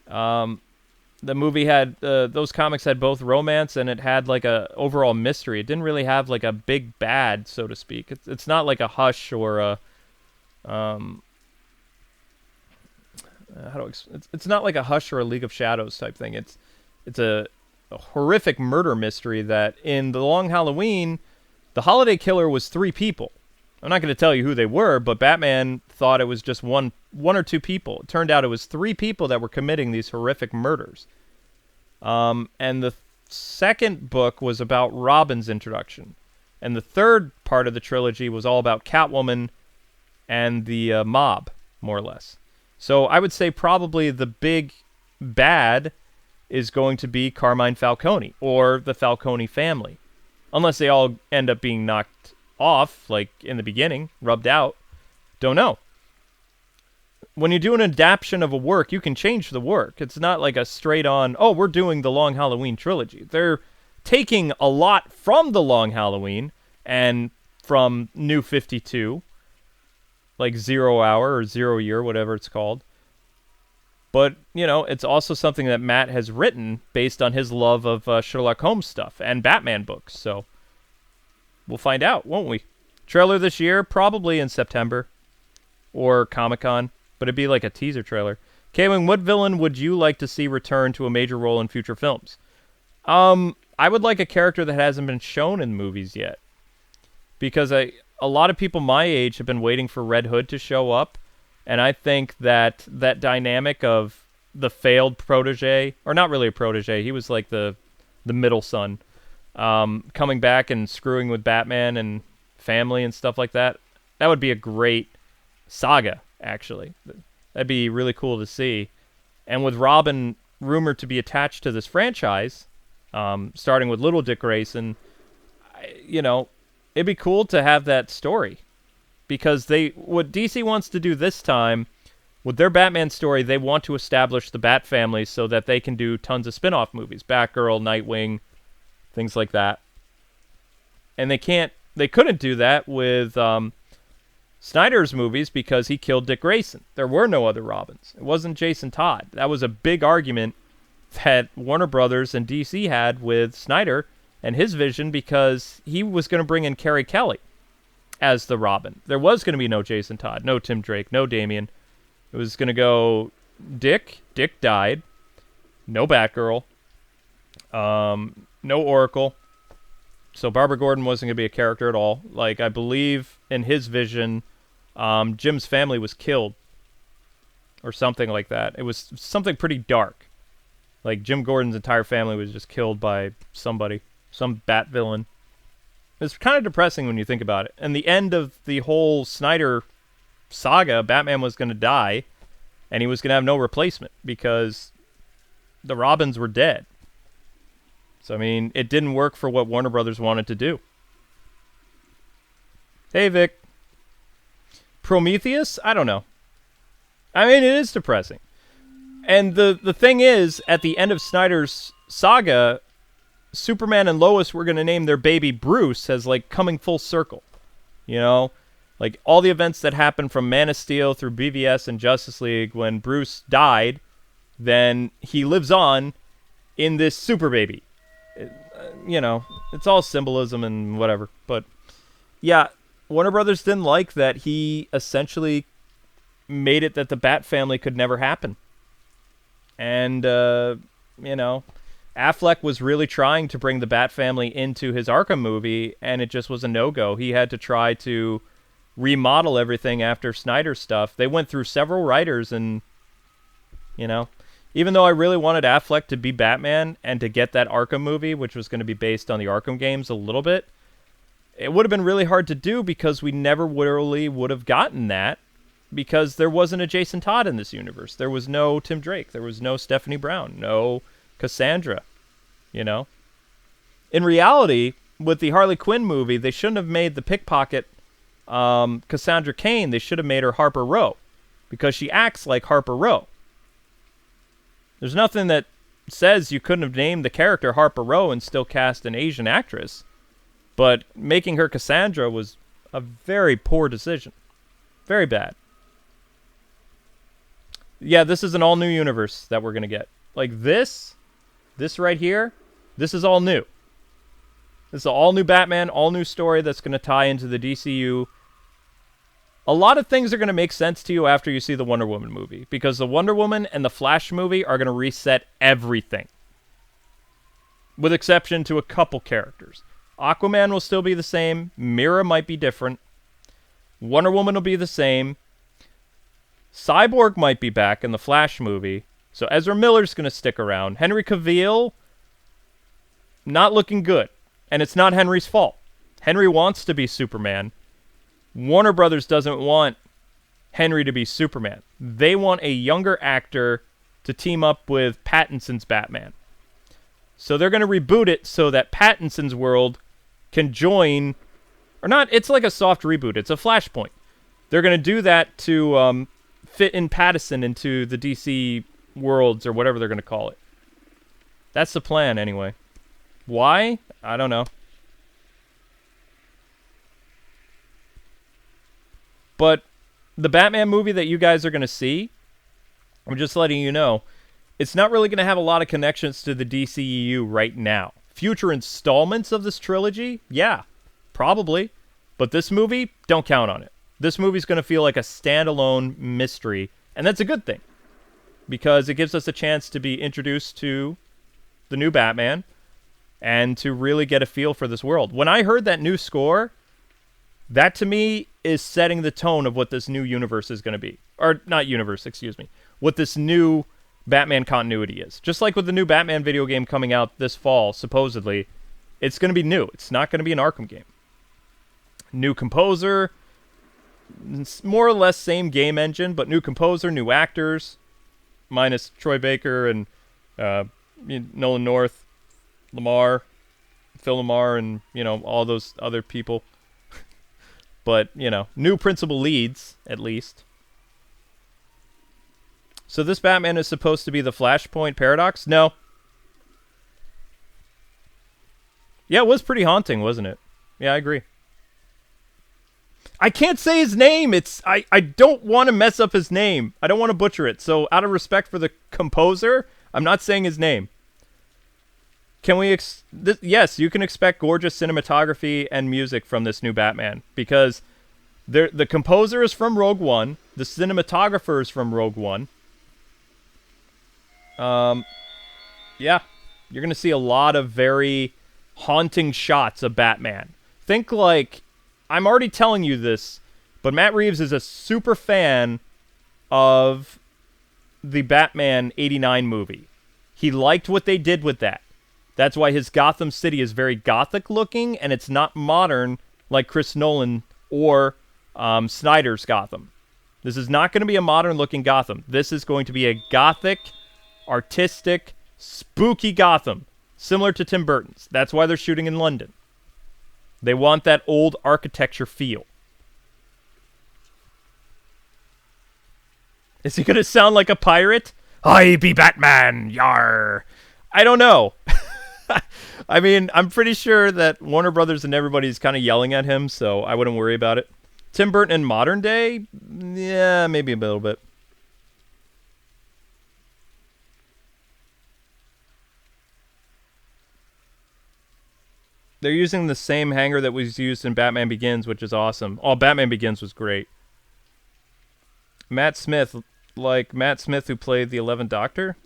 S1: The movie had, those comics had both romance and it had like a overall mystery. It didn't really have like a big bad, so to speak. It's not like a Hush or a, it's not like a Hush or a League of Shadows type thing. It's a horrific murder mystery that in The Long Halloween, the holiday killer was 3 people. I'm not going to tell you who they were, but Batman thought it was just one or two people. It turned out it was 3 people that were committing these horrific murders. And the second book was about Robin's introduction. And the third part of the trilogy was all about Catwoman and the mob, more or less. So I would say probably the big bad is going to be Carmine Falcone, or the Falcone family. Unless they all end up being knocked off, like in the beginning, rubbed out. Don't know. When you do an adaptation of a work, you can change the work. It's not like a straight-on, oh, we're doing the Long Halloween trilogy. They're taking a lot from the Long Halloween and from New 52, like 0 Hour or 0 Year, whatever it's called. But, you know, it's also something that Matt has written based on his love of Sherlock Holmes stuff and Batman books. So we'll find out, won't we? Trailer this year, probably in September or Comic-Con, but it'd be like a teaser trailer. K-Wing, what villain would you like to see return to a major role in future films? I would like a character that hasn't been shown in movies yet. Because a lot of people my age have been waiting for Red Hood to show up. And I think that dynamic of the failed protege, or not really a protege, he was like the middle son, coming back and screwing with Batman and family and stuff like that, that would be a great saga, actually. That'd be really cool to see. And with Robin rumored to be attached to this franchise, starting with Little Dick Grayson, you know, it'd be cool to have that story. Because what DC wants to do this time, with their Batman story, they want to establish the Bat family so that they can do tons of spin-off movies. Batgirl, Nightwing, things like that. And they couldn't do that with Snyder's movies because he killed Dick Grayson. There were no other Robins. It wasn't Jason Todd. That was a big argument that Warner Brothers and DC had with Snyder and his vision because he was going to bring in Carrie Kelly as the Robin. There was going to be no Jason Todd, no Tim Drake, no Damian. It was going to go Dick. Dick died. No Batgirl. No Oracle. So Barbara Gordon wasn't going to be a character at all. Like, I believe in his vision, Jim's family was killed. Or something like that. It was something pretty dark. Like, Jim Gordon's entire family was just killed by somebody. Some Bat villain. It's kind of depressing when you think about it. And the end of the whole Snyder saga, Batman was going to die, and he was going to have no replacement because the Robins were dead. So, I mean, it didn't work for what Warner Brothers wanted to do. Hey, Vic. Prometheus? I don't know. I mean, it is depressing. And the thing is, at the end of Snyder's saga, Superman and Lois were going to name their baby Bruce as, like, coming full circle. You know? Like, all the events that happened from Man of Steel through BVS and Justice League, when Bruce died, then he lives on in this super baby. You know, it's all symbolism and whatever. But, yeah, Warner Brothers didn't like that he essentially made it that the Bat family could never happen. And, you know, Affleck was really trying to bring the Bat family into his Arkham movie, and it just was a no-go. He had to try to remodel everything after Snyder's stuff. They went through several writers, and, you know, even though I really wanted Affleck to be Batman and to get that Arkham movie, which was going to be based on the Arkham games a little bit, it would have been really hard to do because we never really would have gotten that, because there wasn't a Jason Todd in this universe. There was no Tim Drake. There was no Stephanie Brown. No Cassandra. You know? In reality, with the Harley Quinn movie, they shouldn't have made the pickpocket Cassandra Cain. They should have made her Harper Row, because she acts like Harper Row. There's nothing that says you couldn't have named the character Harper Row and still cast an Asian actress. But making her Cassandra was a very poor decision. Very bad. Yeah, this is an all-new universe that we're going to get. Like this right here, this is all new. This is an all-new Batman, all-new story that's going to tie into the DCU. A lot of things are going to make sense to you after you see the Wonder Woman movie, because the Wonder Woman and the Flash movie are going to reset everything. With exception to a couple characters. Aquaman will still be the same. Mira might be different. Wonder Woman will be the same. Cyborg might be back in the Flash movie. So Ezra Miller's going to stick around. Henry Cavill, not looking good. And it's not Henry's fault. Henry wants to be Superman. Warner Brothers doesn't want Henry to be Superman. They want a younger actor to team up with Pattinson's Batman. So they're going to reboot it so that Pattinson's world can join... Or not, it's like a soft reboot. It's a Flashpoint. They're going to do that to fit in Pattinson into the DC worlds, or whatever they're going to call it. That's the plan, anyway. Why? I don't know. But the Batman movie that you guys are going to see, I'm just letting you know, it's not really going to have a lot of connections to the DCEU right now. Future installments of this trilogy? Yeah, probably. But this movie, don't count on it. This movie's going to feel like a standalone mystery, and that's a good thing, because it gives us a chance to be introduced to the new Batman and to really get a feel for this world. When I heard that new score, that to me is setting the tone of what this new universe is going to be. Or, not universe, excuse me. What this new Batman continuity is. Just like with the new Batman video game coming out this fall, supposedly, it's going to be new. It's not going to be an Arkham game. New composer, more or less same game engine, but new composer, new actors, minus Troy Baker and Nolan North, Phil Lamar, and, all those other people. But, new principal leads, at least. So this Batman is supposed to be the Flashpoint Paradox? No. Yeah, it was pretty haunting, wasn't it? Yeah, I agree. I can't say his name. I don't want to mess up his name. I don't want to butcher it. So out of respect for the composer, I'm not saying his name. Can we... yes, you can expect gorgeous cinematography and music from this new Batman, because the composer is from Rogue One. The cinematographer is from Rogue One. Yeah, you're going to see a lot of very haunting shots of Batman. Think like... I'm already telling you this, but Matt Reeves is a super fan of the Batman '89 movie. He liked what they did with that. That's why his Gotham City is very gothic looking, and it's not modern like Chris Nolan or Snyder's Gotham. This is not going to be a modern looking Gotham. This is going to be a gothic, artistic, spooky Gotham, similar to Tim Burton's. That's why they're shooting in London. They want that old architecture feel. Is he going to sound like a pirate? I be Batman, yar. I don't know. I mean, I'm pretty sure that Warner Brothers and everybody's kind of yelling at him, so I wouldn't worry about it. Tim Burton in modern day? Yeah, maybe a little bit. They're using the same hanger that was used in Batman Begins, which is awesome. Oh, Batman Begins was great. Matt Smith, like Matt Smith who played the 11th Doctor?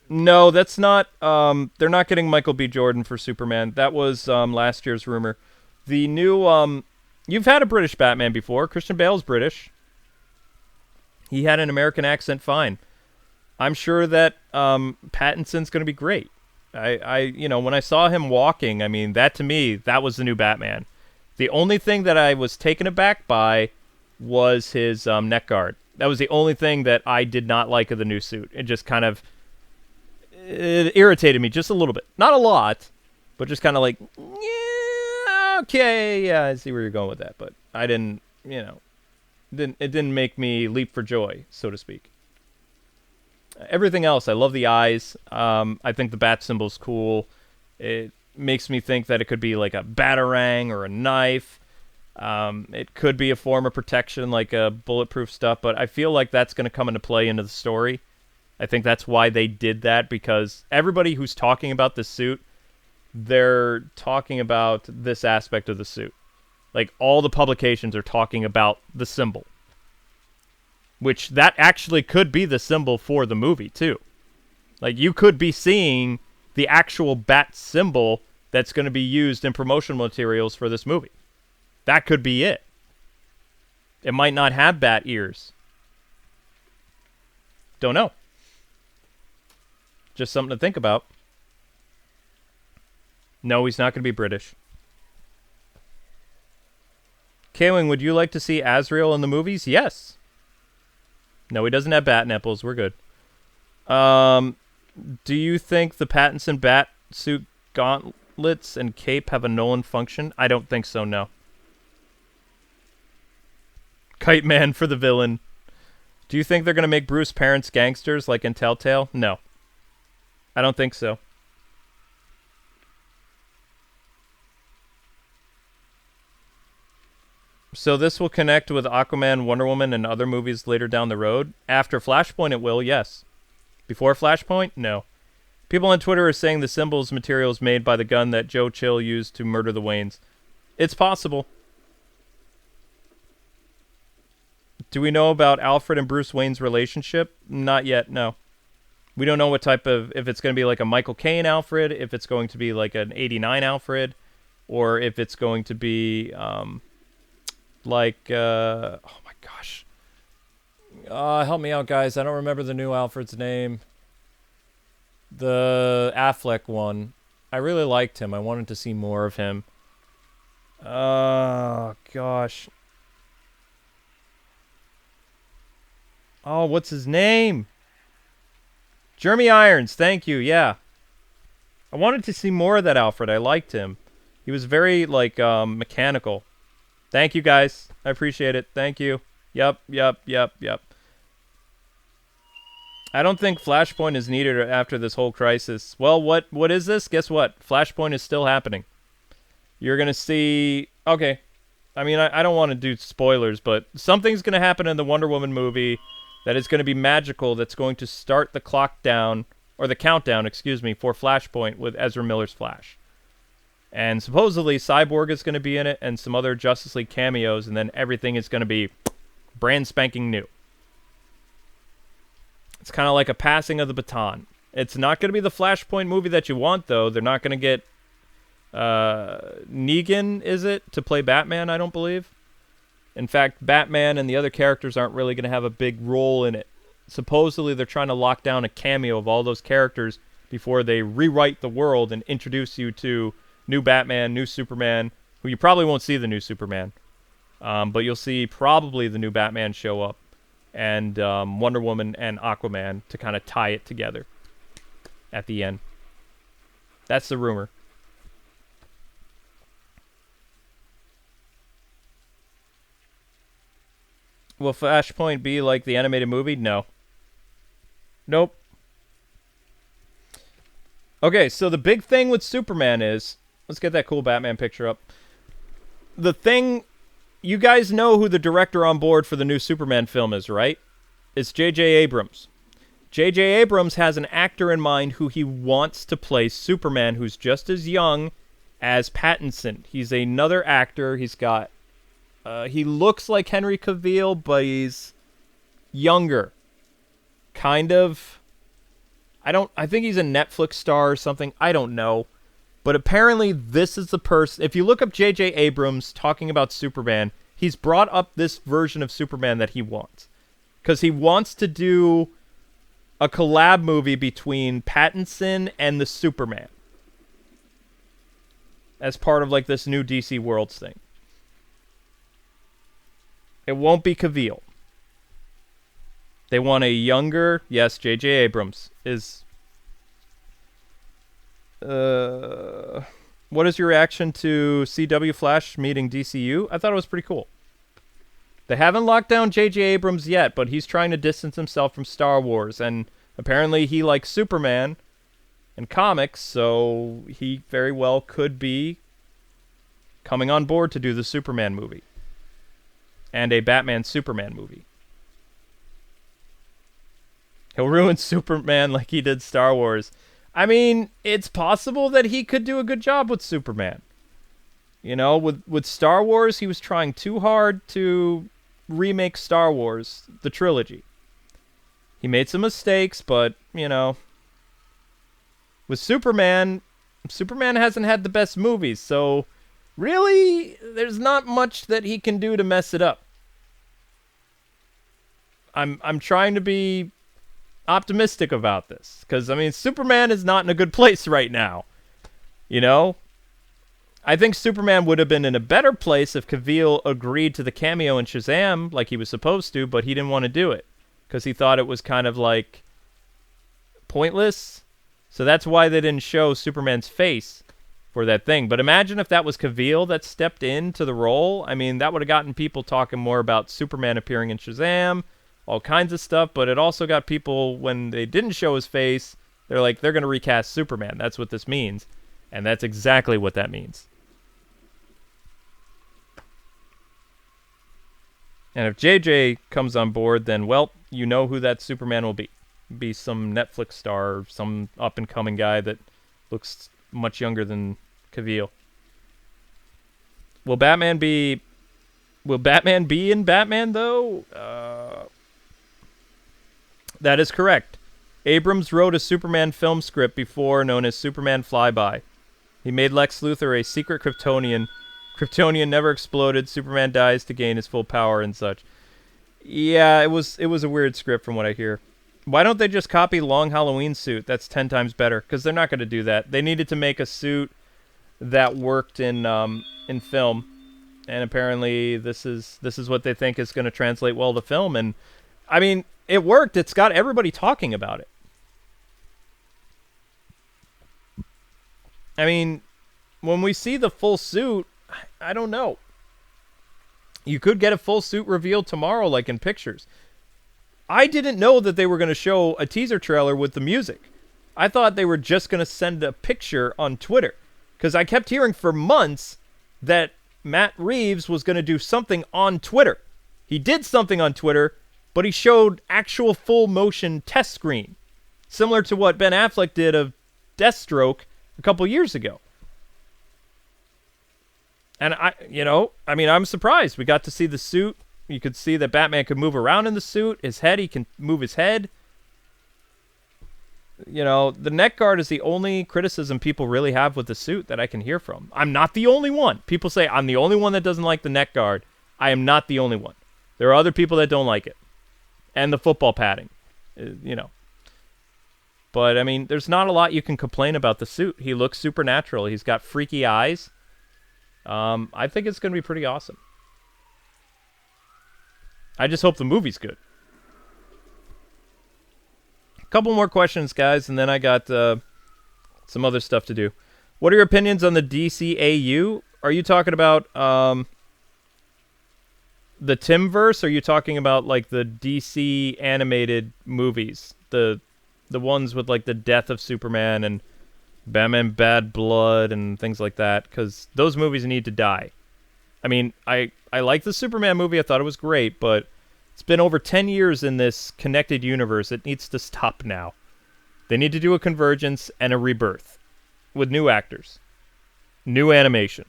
S1: No, that's not... they're not getting Michael B. Jordan for Superman. That was last year's rumor. The new... you've had a British Batman before. Christian Bale's British. He had an American accent fine. I'm sure that Pattinson's going to be great. You know, when I saw him walking, I mean, that to me, that was the new Batman. The only thing that I was taken aback by was his neck guard. That was the only thing that I did not like of the new suit. It just kind of... It irritated me just a little bit. Not a lot, but just kind of like, yeah, okay, yeah, I see where you're going with that. But I didn't, you know, it didn't make me leap for joy, so to speak. Everything else, I love the eyes. I think the bat symbol's cool. It makes me think that it could be like a batarang or a knife. It could be a form of protection, like a bulletproof stuff, but I feel like that's going to come into play into the story. I think that's why they did that, because everybody who's talking about the suit, they're talking about this aspect of the suit. Like, all the publications are talking about the symbol. Which, that actually could be the symbol for the movie, too. Like, you could be seeing the actual bat symbol that's going to be used in promotional materials for this movie. That could be it. It might not have bat ears. Don't know. Just something to think about. No, he's not going to be British. K-Wing, would you like to see Azrael in the movies? Yes. No, he doesn't have bat nipples. We're good. Do you think the Pattinson Batsuit gauntlets and cape have a Nolan function? I don't think so, no. Kite Man for the villain. Do you think they're going to make Bruce parents gangsters like in Telltale? No. I don't think so. So this will connect with Aquaman, Wonder Woman, and other movies later down the road? After Flashpoint it will, yes. Before Flashpoint? No. People on Twitter are saying the symbol's material is made by the gun that Joe Chill used to murder the Waynes. It's possible. Do we know about Alfred and Bruce Wayne's relationship? Not yet, no. We don't know what type of... If it's going to be like a Michael Caine Alfred, if it's going to be like an 89 Alfred, or if it's going to be like... oh my gosh. Help me out, guys. I don't remember the new Alfred's name. The Affleck one. I really liked him. I wanted to see more of him. Oh, gosh. Oh, what's his name? Jeremy Irons, thank you, yeah. I wanted to see more of that Alfred. I liked him. He was very, like, mechanical. Thank you, guys. I appreciate it. Thank you. Yep. I don't think Flashpoint is needed after this whole crisis. Well, what is this? Guess what? Flashpoint is still happening. You're going to see... Okay. I mean, I don't want to do spoilers, but something's going to happen in the Wonder Woman movie that is going to be magical, that's going to start the clock down, or the countdown, excuse me, for Flashpoint with Ezra Miller's Flash. And supposedly Cyborg is going to be in it, and some other Justice League cameos, and then everything is going to be brand spanking new. It's kind of like a passing of the baton. It's not going to be the Flashpoint movie that you want, though. They're not going to get Negan, is it, to play Batman, I don't believe. In fact, Batman and the other characters aren't really going to have a big role in it. supposedly they're trying to lock down a cameo of all those characters before they rewrite the world and introduce you to new Batman, new Superman, who you probably won't see the new Superman. But you'll see probably the new Batman show up, and Wonder Woman and Aquaman to kind of tie it together at the end. That's the rumor. Will Flashpoint be like the animated movie? No. Nope. Okay, so the big thing with Superman is... Let's get that cool Batman picture up. The thing... You guys know who the director on board for the new Superman film is, right? It's J.J. Abrams. J.J. Abrams has an actor in mind who he wants to play Superman, who's just as young as Pattinson. He's another actor. He's got... he looks like Henry Cavill, but he's younger. Kind of... I think he's a Netflix star or something. I don't know. But apparently this is the person... If you look up J.J. Abrams talking about Superman, he's brought up this version of Superman that he wants. Because he wants to do a collab movie between Pattinson and the Superman. As part of like this new DC Worlds thing. It won't be Cavill. They want a younger... Yes, J.J. Abrams is... What is your reaction to CW Flash meeting DCU? I thought it was pretty cool. They haven't locked down J.J. Abrams yet, but he's trying to distance himself from Star Wars, and apparently he likes Superman and comics, so he very well could be coming on board to do the Superman movie. And a Batman-Superman movie. He'll ruin Superman like he did Star Wars. I mean, it's possible that he could do a good job with Superman. You know, with Star Wars, he was trying too hard to remake Star Wars, the trilogy. He made some mistakes, but, you know... With Superman hasn't had the best movies, so... Really, there's not much that he can do to mess it up. I'm trying to be optimistic about this, because I mean, Superman is not in a good place right now. You know, I think Superman would have been in a better place if Cavill agreed to the cameo in Shazam like he was supposed to, but he didn't want to do it because he thought it was kind of like pointless. So that's why they didn't show Superman's face for that thing. But imagine if that was Cavill that stepped into the role. I mean, that would have gotten people talking more about Superman appearing in Shazam, all kinds of stuff. But it also got people, when they didn't show his face, they're like, they're going to recast Superman. That's what this means. And that's exactly what that means. And if JJ comes on board, then, well, you know who that Superman will be. Be some Netflix star or some up-and-coming guy that looks much younger than Cavill. Will Batman be in Batman, though? That is correct. Abrams wrote a Superman film script before known as Superman Flyby. He made Lex Luthor a secret Kryptonian. Kryptonian never exploded. Superman dies to gain his full power and such. Yeah, it was a weird script from what I hear. Why don't they just copy Long Halloween suit? That's 10 times better. Because they're not going to do that. They needed to make a suit that worked in film, and apparently this is what they think is going to translate well to film. And I mean, it worked. It's got everybody talking about it. I mean, when we see the full suit, I don't know. You could get a full suit revealed tomorrow, like in pictures. I didn't know that they were going to show a teaser trailer with the music. I thought they were just going to send a picture on Twitter. Because I kept hearing for months that Matt Reeves was going to do something on Twitter. He did something on Twitter, but he showed actual full motion test screen. Similar to what Ben Affleck did of Deathstroke a couple years ago. And I'm surprised. We got to see the suit. You could see that Batman could move around in the suit. His head, he can move his head. You know, the neck guard is the only criticism people really have with the suit that I can hear from. I'm not the only one. People say I'm the only one that doesn't like the neck guard. I am not the only one. There are other people that don't like it. And the football padding. you know. But, I mean, there's not a lot you can complain about the suit. He looks supernatural. He's got freaky eyes. I think it's going to be pretty awesome. I just hope the movie's good. A couple more questions, guys, and then I got some other stuff to do. What are your opinions on the DCAU? Are you talking about the Timverse, or are you talking about, like, the DC animated movies? The ones with, like, the death of Superman and Batman Bad Blood and things like that, because those movies need to die. I mean, I like the Superman movie. I thought it was great, but it's been over 10 years in this connected universe. It needs to stop now. They need to do a convergence and a rebirth with new actors, new animation.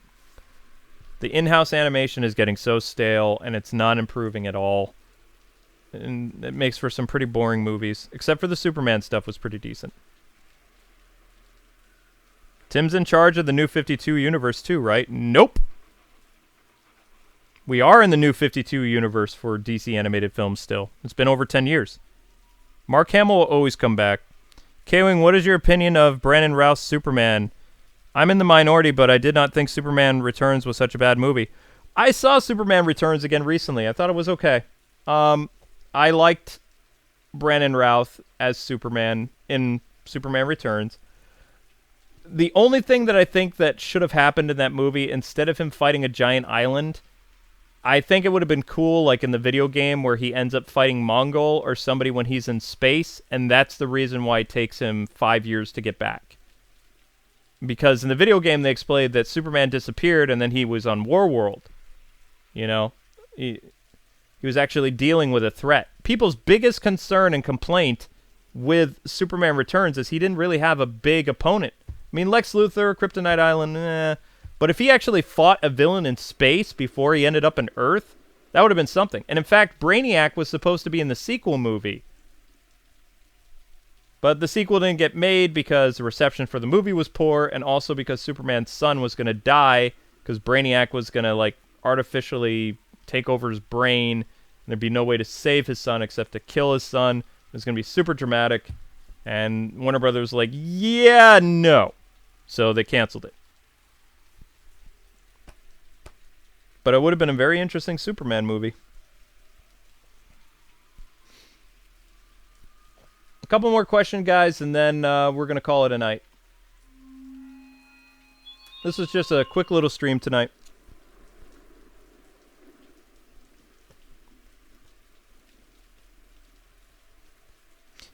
S1: The in-house animation is getting so stale, and it's not improving at all. And it makes for some pretty boring movies, except for the Superman stuff was pretty decent. Tim's in charge of the New 52 universe too, right? Nope. We are in the New 52 universe for DC animated films still. It's been over 10 years. Mark Hamill will always come back. K-Wing, what is your opinion of Brandon Routh's Superman? I'm in the minority, but I did not think Superman Returns was such a bad movie. I saw Superman Returns again recently. I thought it was okay. I liked Brandon Routh as Superman in Superman Returns. The only thing that I think that should have happened in that movie, instead of him fighting a giant island, I think it would have been cool, like in the video game, where he ends up fighting Mongol or somebody when he's in space, and that's the reason why it takes him 5 years to get back. Because in the video game, they explained that Superman disappeared, and then he was on Warworld. You know? He was actually dealing with a threat. People's biggest concern and complaint with Superman Returns is he didn't really have a big opponent. I mean, Lex Luthor, Kryptonite Island, But if he actually fought a villain in space before he ended up in Earth, that would have been something. And in fact, Brainiac was supposed to be in the sequel movie. But the sequel didn't get made because the reception for the movie was poor, and also because Superman's son was going to die, because Brainiac was going to, like, artificially take over his brain, and there'd be no way to save his son except to kill his son. It was going to be super dramatic, and Warner Brothers was like, yeah, no. So they canceled it. But it would have been a very interesting Superman movie. A couple more questions, guys, and then we're going to call it a night. This was just a quick little stream tonight.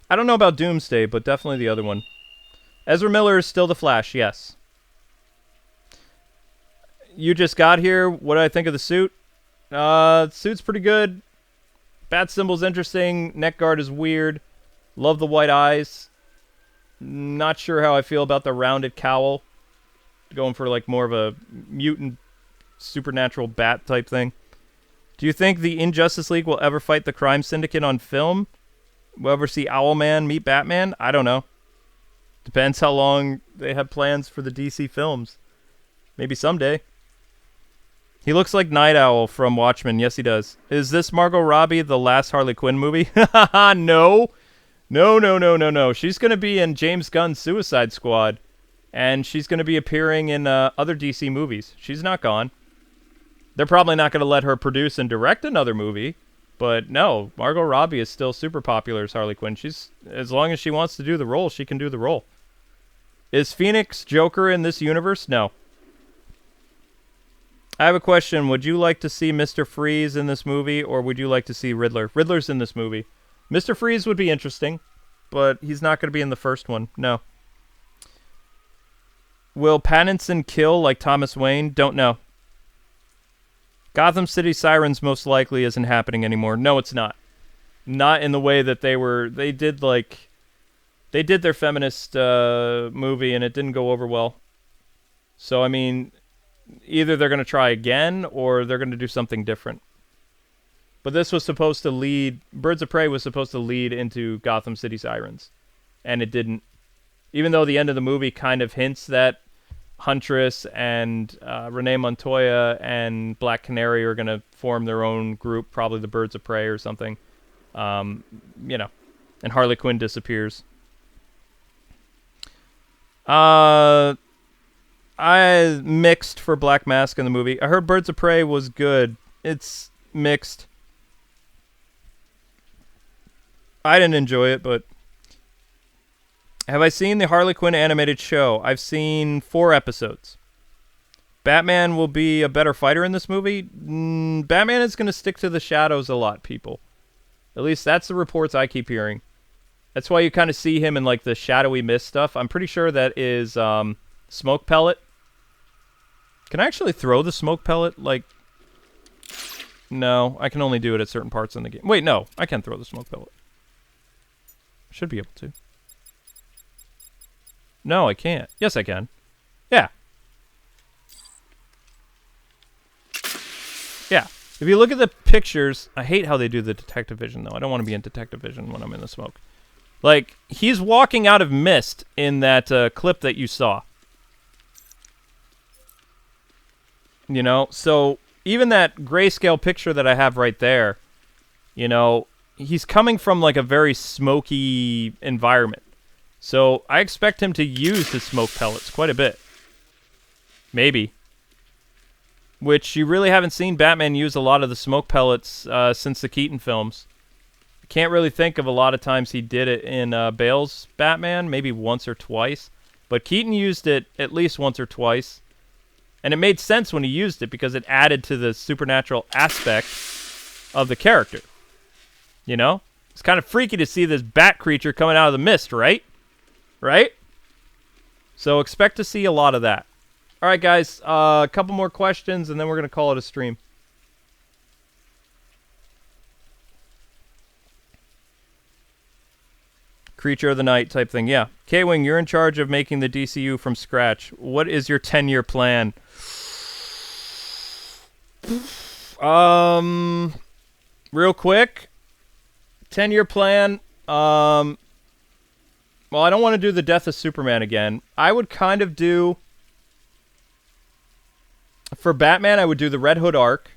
S1: I don't know about Doomsday, but definitely the other one. Ezra Miller is still the Flash, yes. You just got here. What do I think of the suit? Suit's pretty good. Bat symbol's interesting. Neck guard is weird. Love the white eyes. Not sure how I feel about the rounded cowl. Going for like more of a mutant supernatural bat type thing. Do you think the Injustice League will ever fight the Crime Syndicate on film? Will ever see Owlman meet Batman? I don't know. Depends how long they have plans for the DC films. Maybe someday. He looks like Night Owl from Watchmen. Yes, he does. Is this Margot Robbie the last Harley Quinn movie? No. No. She's going to be in James Gunn's Suicide Squad. And she's going to be appearing in other DC movies. She's not gone. They're probably not going to let her produce and direct another movie. But no, Margot Robbie is still super popular as Harley Quinn. She's, as long as she wants to do the role, she can do the role. Is Phoenix Joker in this universe? No. I have a question. Would you like to see Mr. Freeze in this movie, or would you like to see Riddler? Riddler's in this movie. Mr. Freeze would be interesting, but he's not going to be in the first one. No. Will Pattinson kill like Thomas Wayne? Don't know. Gotham City Sirens most likely isn't happening anymore. No, it's not. Not in the way that they did their feminist movie and it didn't go over well. So, I mean, either they're going to try again or they're going to do something different. But this was supposed to lead, Birds of Prey was supposed to lead into Gotham City Sirens. And it didn't. Even though the end of the movie kind of hints that Huntress and Renee Montoya and Black Canary are going to form their own group, probably the Birds of Prey or something. You know, and Harley Quinn disappears. I mixed for Black Mask in the movie. I heard Birds of Prey was good. It's mixed. I didn't enjoy it, but... Have I seen the Harley Quinn animated show? I've seen 4 episodes. Batman will be a better fighter in this movie? Batman is going to stick to the shadows a lot, people. At least that's the reports I keep hearing. That's why you kind of see him in like the shadowy mist stuff. I'm pretty sure that is smoke pellet. Can I actually throw the smoke pellet? Like, no, I can only do it at certain parts in the game. Wait, no, I can throw the smoke pellet. Should be able to. No, I can't. Yes, I can. Yeah. Yeah. If you look at the pictures, I hate how they do the detective vision, though. I don't want to be in detective vision when I'm in the smoke. Like, he's walking out of mist in that clip that you saw. You know? So, even that grayscale picture that I have right there, you know, he's coming from, like, a very smoky environment. So, I expect him to use his smoke pellets quite a bit. Maybe. Which you really haven't seen Batman use a lot of the smoke pellets since the Keaton films. I can't really think of a lot of times he did it in Bale's Batman, maybe once or twice. But Keaton used it at least once or twice. And it made sense when he used it because it added to the supernatural aspect of the character. You know? It's kind of freaky to see this bat creature coming out of the mist, right? Right? So expect to see a lot of that. All right, guys. A couple more questions, and then we're going to call it a stream. Creature of the night type thing. Yeah. K-Wing, you're in charge of making the DCU from scratch. What is your 10-year plan? Real quick. 10-year plan. Well, I don't want to do the death of Superman again. I would kind of do... For Batman, I would do the Red Hood arc.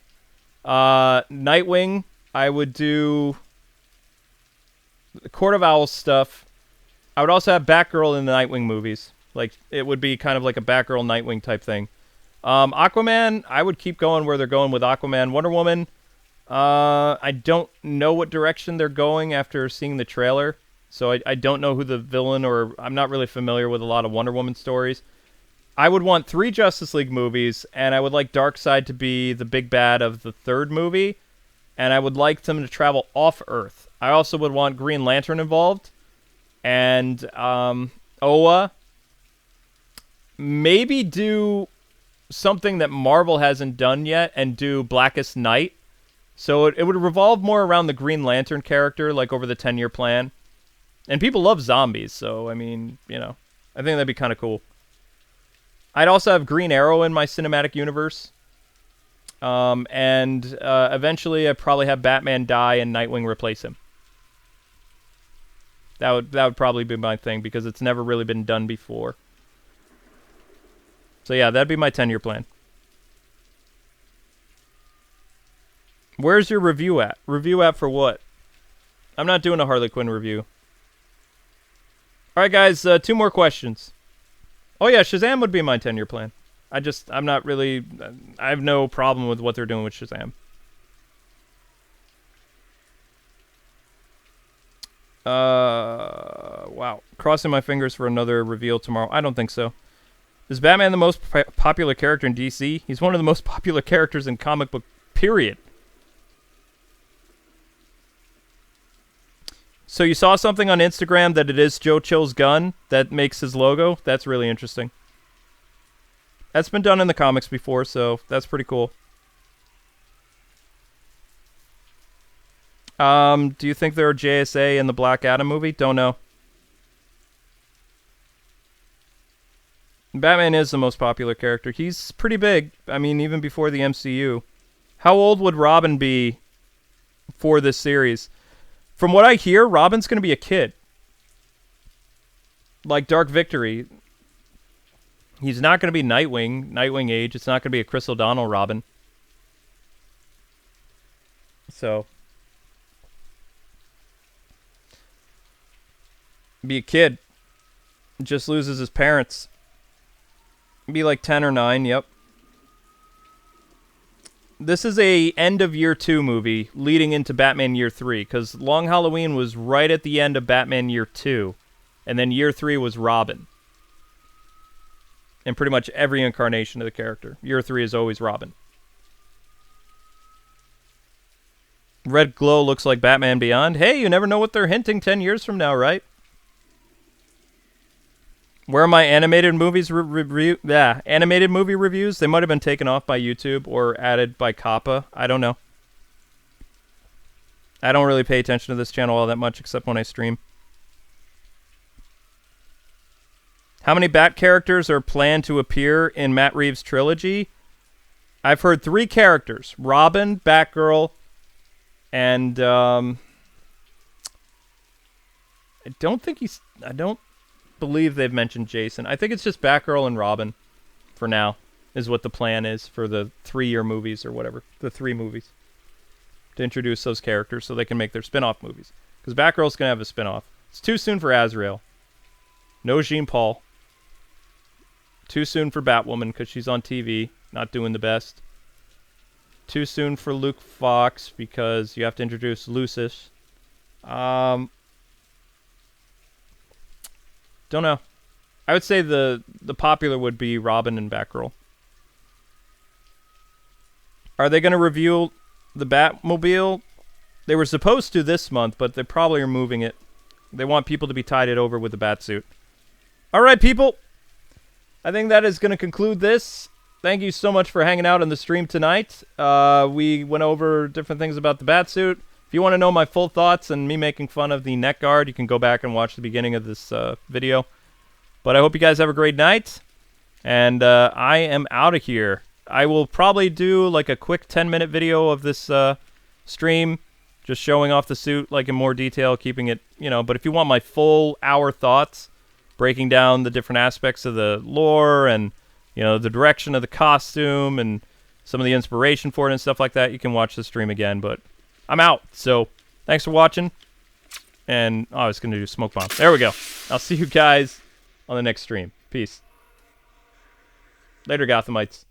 S1: Nightwing, I would do the Court of Owls stuff. I would also have Batgirl in the Nightwing movies. Like, it would be kind of like a Batgirl Nightwing type thing. Aquaman, I would keep going where they're going with Aquaman. Wonder Woman, I don't know what direction they're going after seeing the trailer. So I don't know who the villain, or I'm not really familiar with a lot of Wonder Woman stories. I would want 3 Justice League movies, and I would like Darkseid to be the big bad of the 3rd movie, and I would like them to travel off Earth. I also would want Green Lantern involved, and Oa. Maybe do something that Marvel hasn't done yet, and do Blackest Night. So it would revolve more around the Green Lantern character, like over the 10-year plan. And people love zombies, so, I mean, you know, I think that'd be kind of cool. I'd also have Green Arrow in my cinematic universe. And eventually I'd probably have Batman die and Nightwing replace him. That would probably be my thing, because it's never really been done before. So yeah, that'd be my 10-year plan. Where's your review at? Review at for what? I'm not doing a Harley Quinn review. Alright guys, 2 more questions. Oh yeah, Shazam would be my 10-year plan. I'm not really... I have no problem with what they're doing with Shazam. Wow. Crossing my fingers for another reveal tomorrow. I don't think so. Is Batman the most popular character in DC? He's one of the most popular characters in comic book, period. So you saw something on Instagram that it is Joe Chill's gun that makes his logo? That's really interesting. That's been done in the comics before, so that's pretty cool. Do you think there are JSA in the Black Adam movie? Don't know. Batman is the most popular character. He's pretty big. I mean, even before the MCU. How old would Robin be for this series? From what I hear, Robin's going to be a kid. Like Dark Victory. He's not going to be Nightwing age. It's not going to be a Chris O'Donnell Robin. So. Be a kid. Just loses his parents. Be like 10 or 9, yep. This is a end of year 2 movie leading into Batman year 3, because Long Halloween was right at the end of Batman year 2, and then year 3 was Robin. And pretty much every incarnation of the character. Year 3 is always Robin. Red glow looks like Batman Beyond. Hey, you never know what they're hinting 10 years from now, right? Where are my animated movies animated movie reviews? They might have been taken off by YouTube or added by Kappa. I don't know. I don't really pay attention to this channel all that much except when I stream. How many Bat characters are planned to appear in Matt Reeves' trilogy? I've heard 3 characters. Robin, Batgirl, and I don't believe they've mentioned Jason. I think it's just Batgirl and Robin for now is what the plan is for the 3-year movies or whatever. The 3 movies. To introduce those characters so they can make their spin-off movies. Because Batgirl's going to have a spin-off. It's too soon for Azrael. No Jean Paul. Too soon for Batwoman because she's on TV. Not doing the best. Too soon for Luke Fox because you have to introduce Lucius. Don't know. I would say the popular would be Robin and Batgirl. Are they going to reveal the Batmobile? They were supposed to this month, but they probably are moving it. They want people to be tided over with the Batsuit. Alright, people. I think that is going to conclude this. Thank you so much for hanging out on the stream tonight. We went over different things about the Batsuit. If you want to know my full thoughts and me making fun of the neck guard, you can go back and watch the beginning of this video. But I hope you guys have a great night. And I am out of here. I will probably do like a quick 10-minute video of this stream, just showing off the suit like in more detail, keeping it, you know. But if you want my full hour thoughts, breaking down the different aspects of the lore and, you know, the direction of the costume and some of the inspiration for it and stuff like that, you can watch the stream again. But I'm out. So thanks for watching. And I was going to do smoke bomb. There we go. I'll see you guys on the next stream. Peace. Later, Gothamites.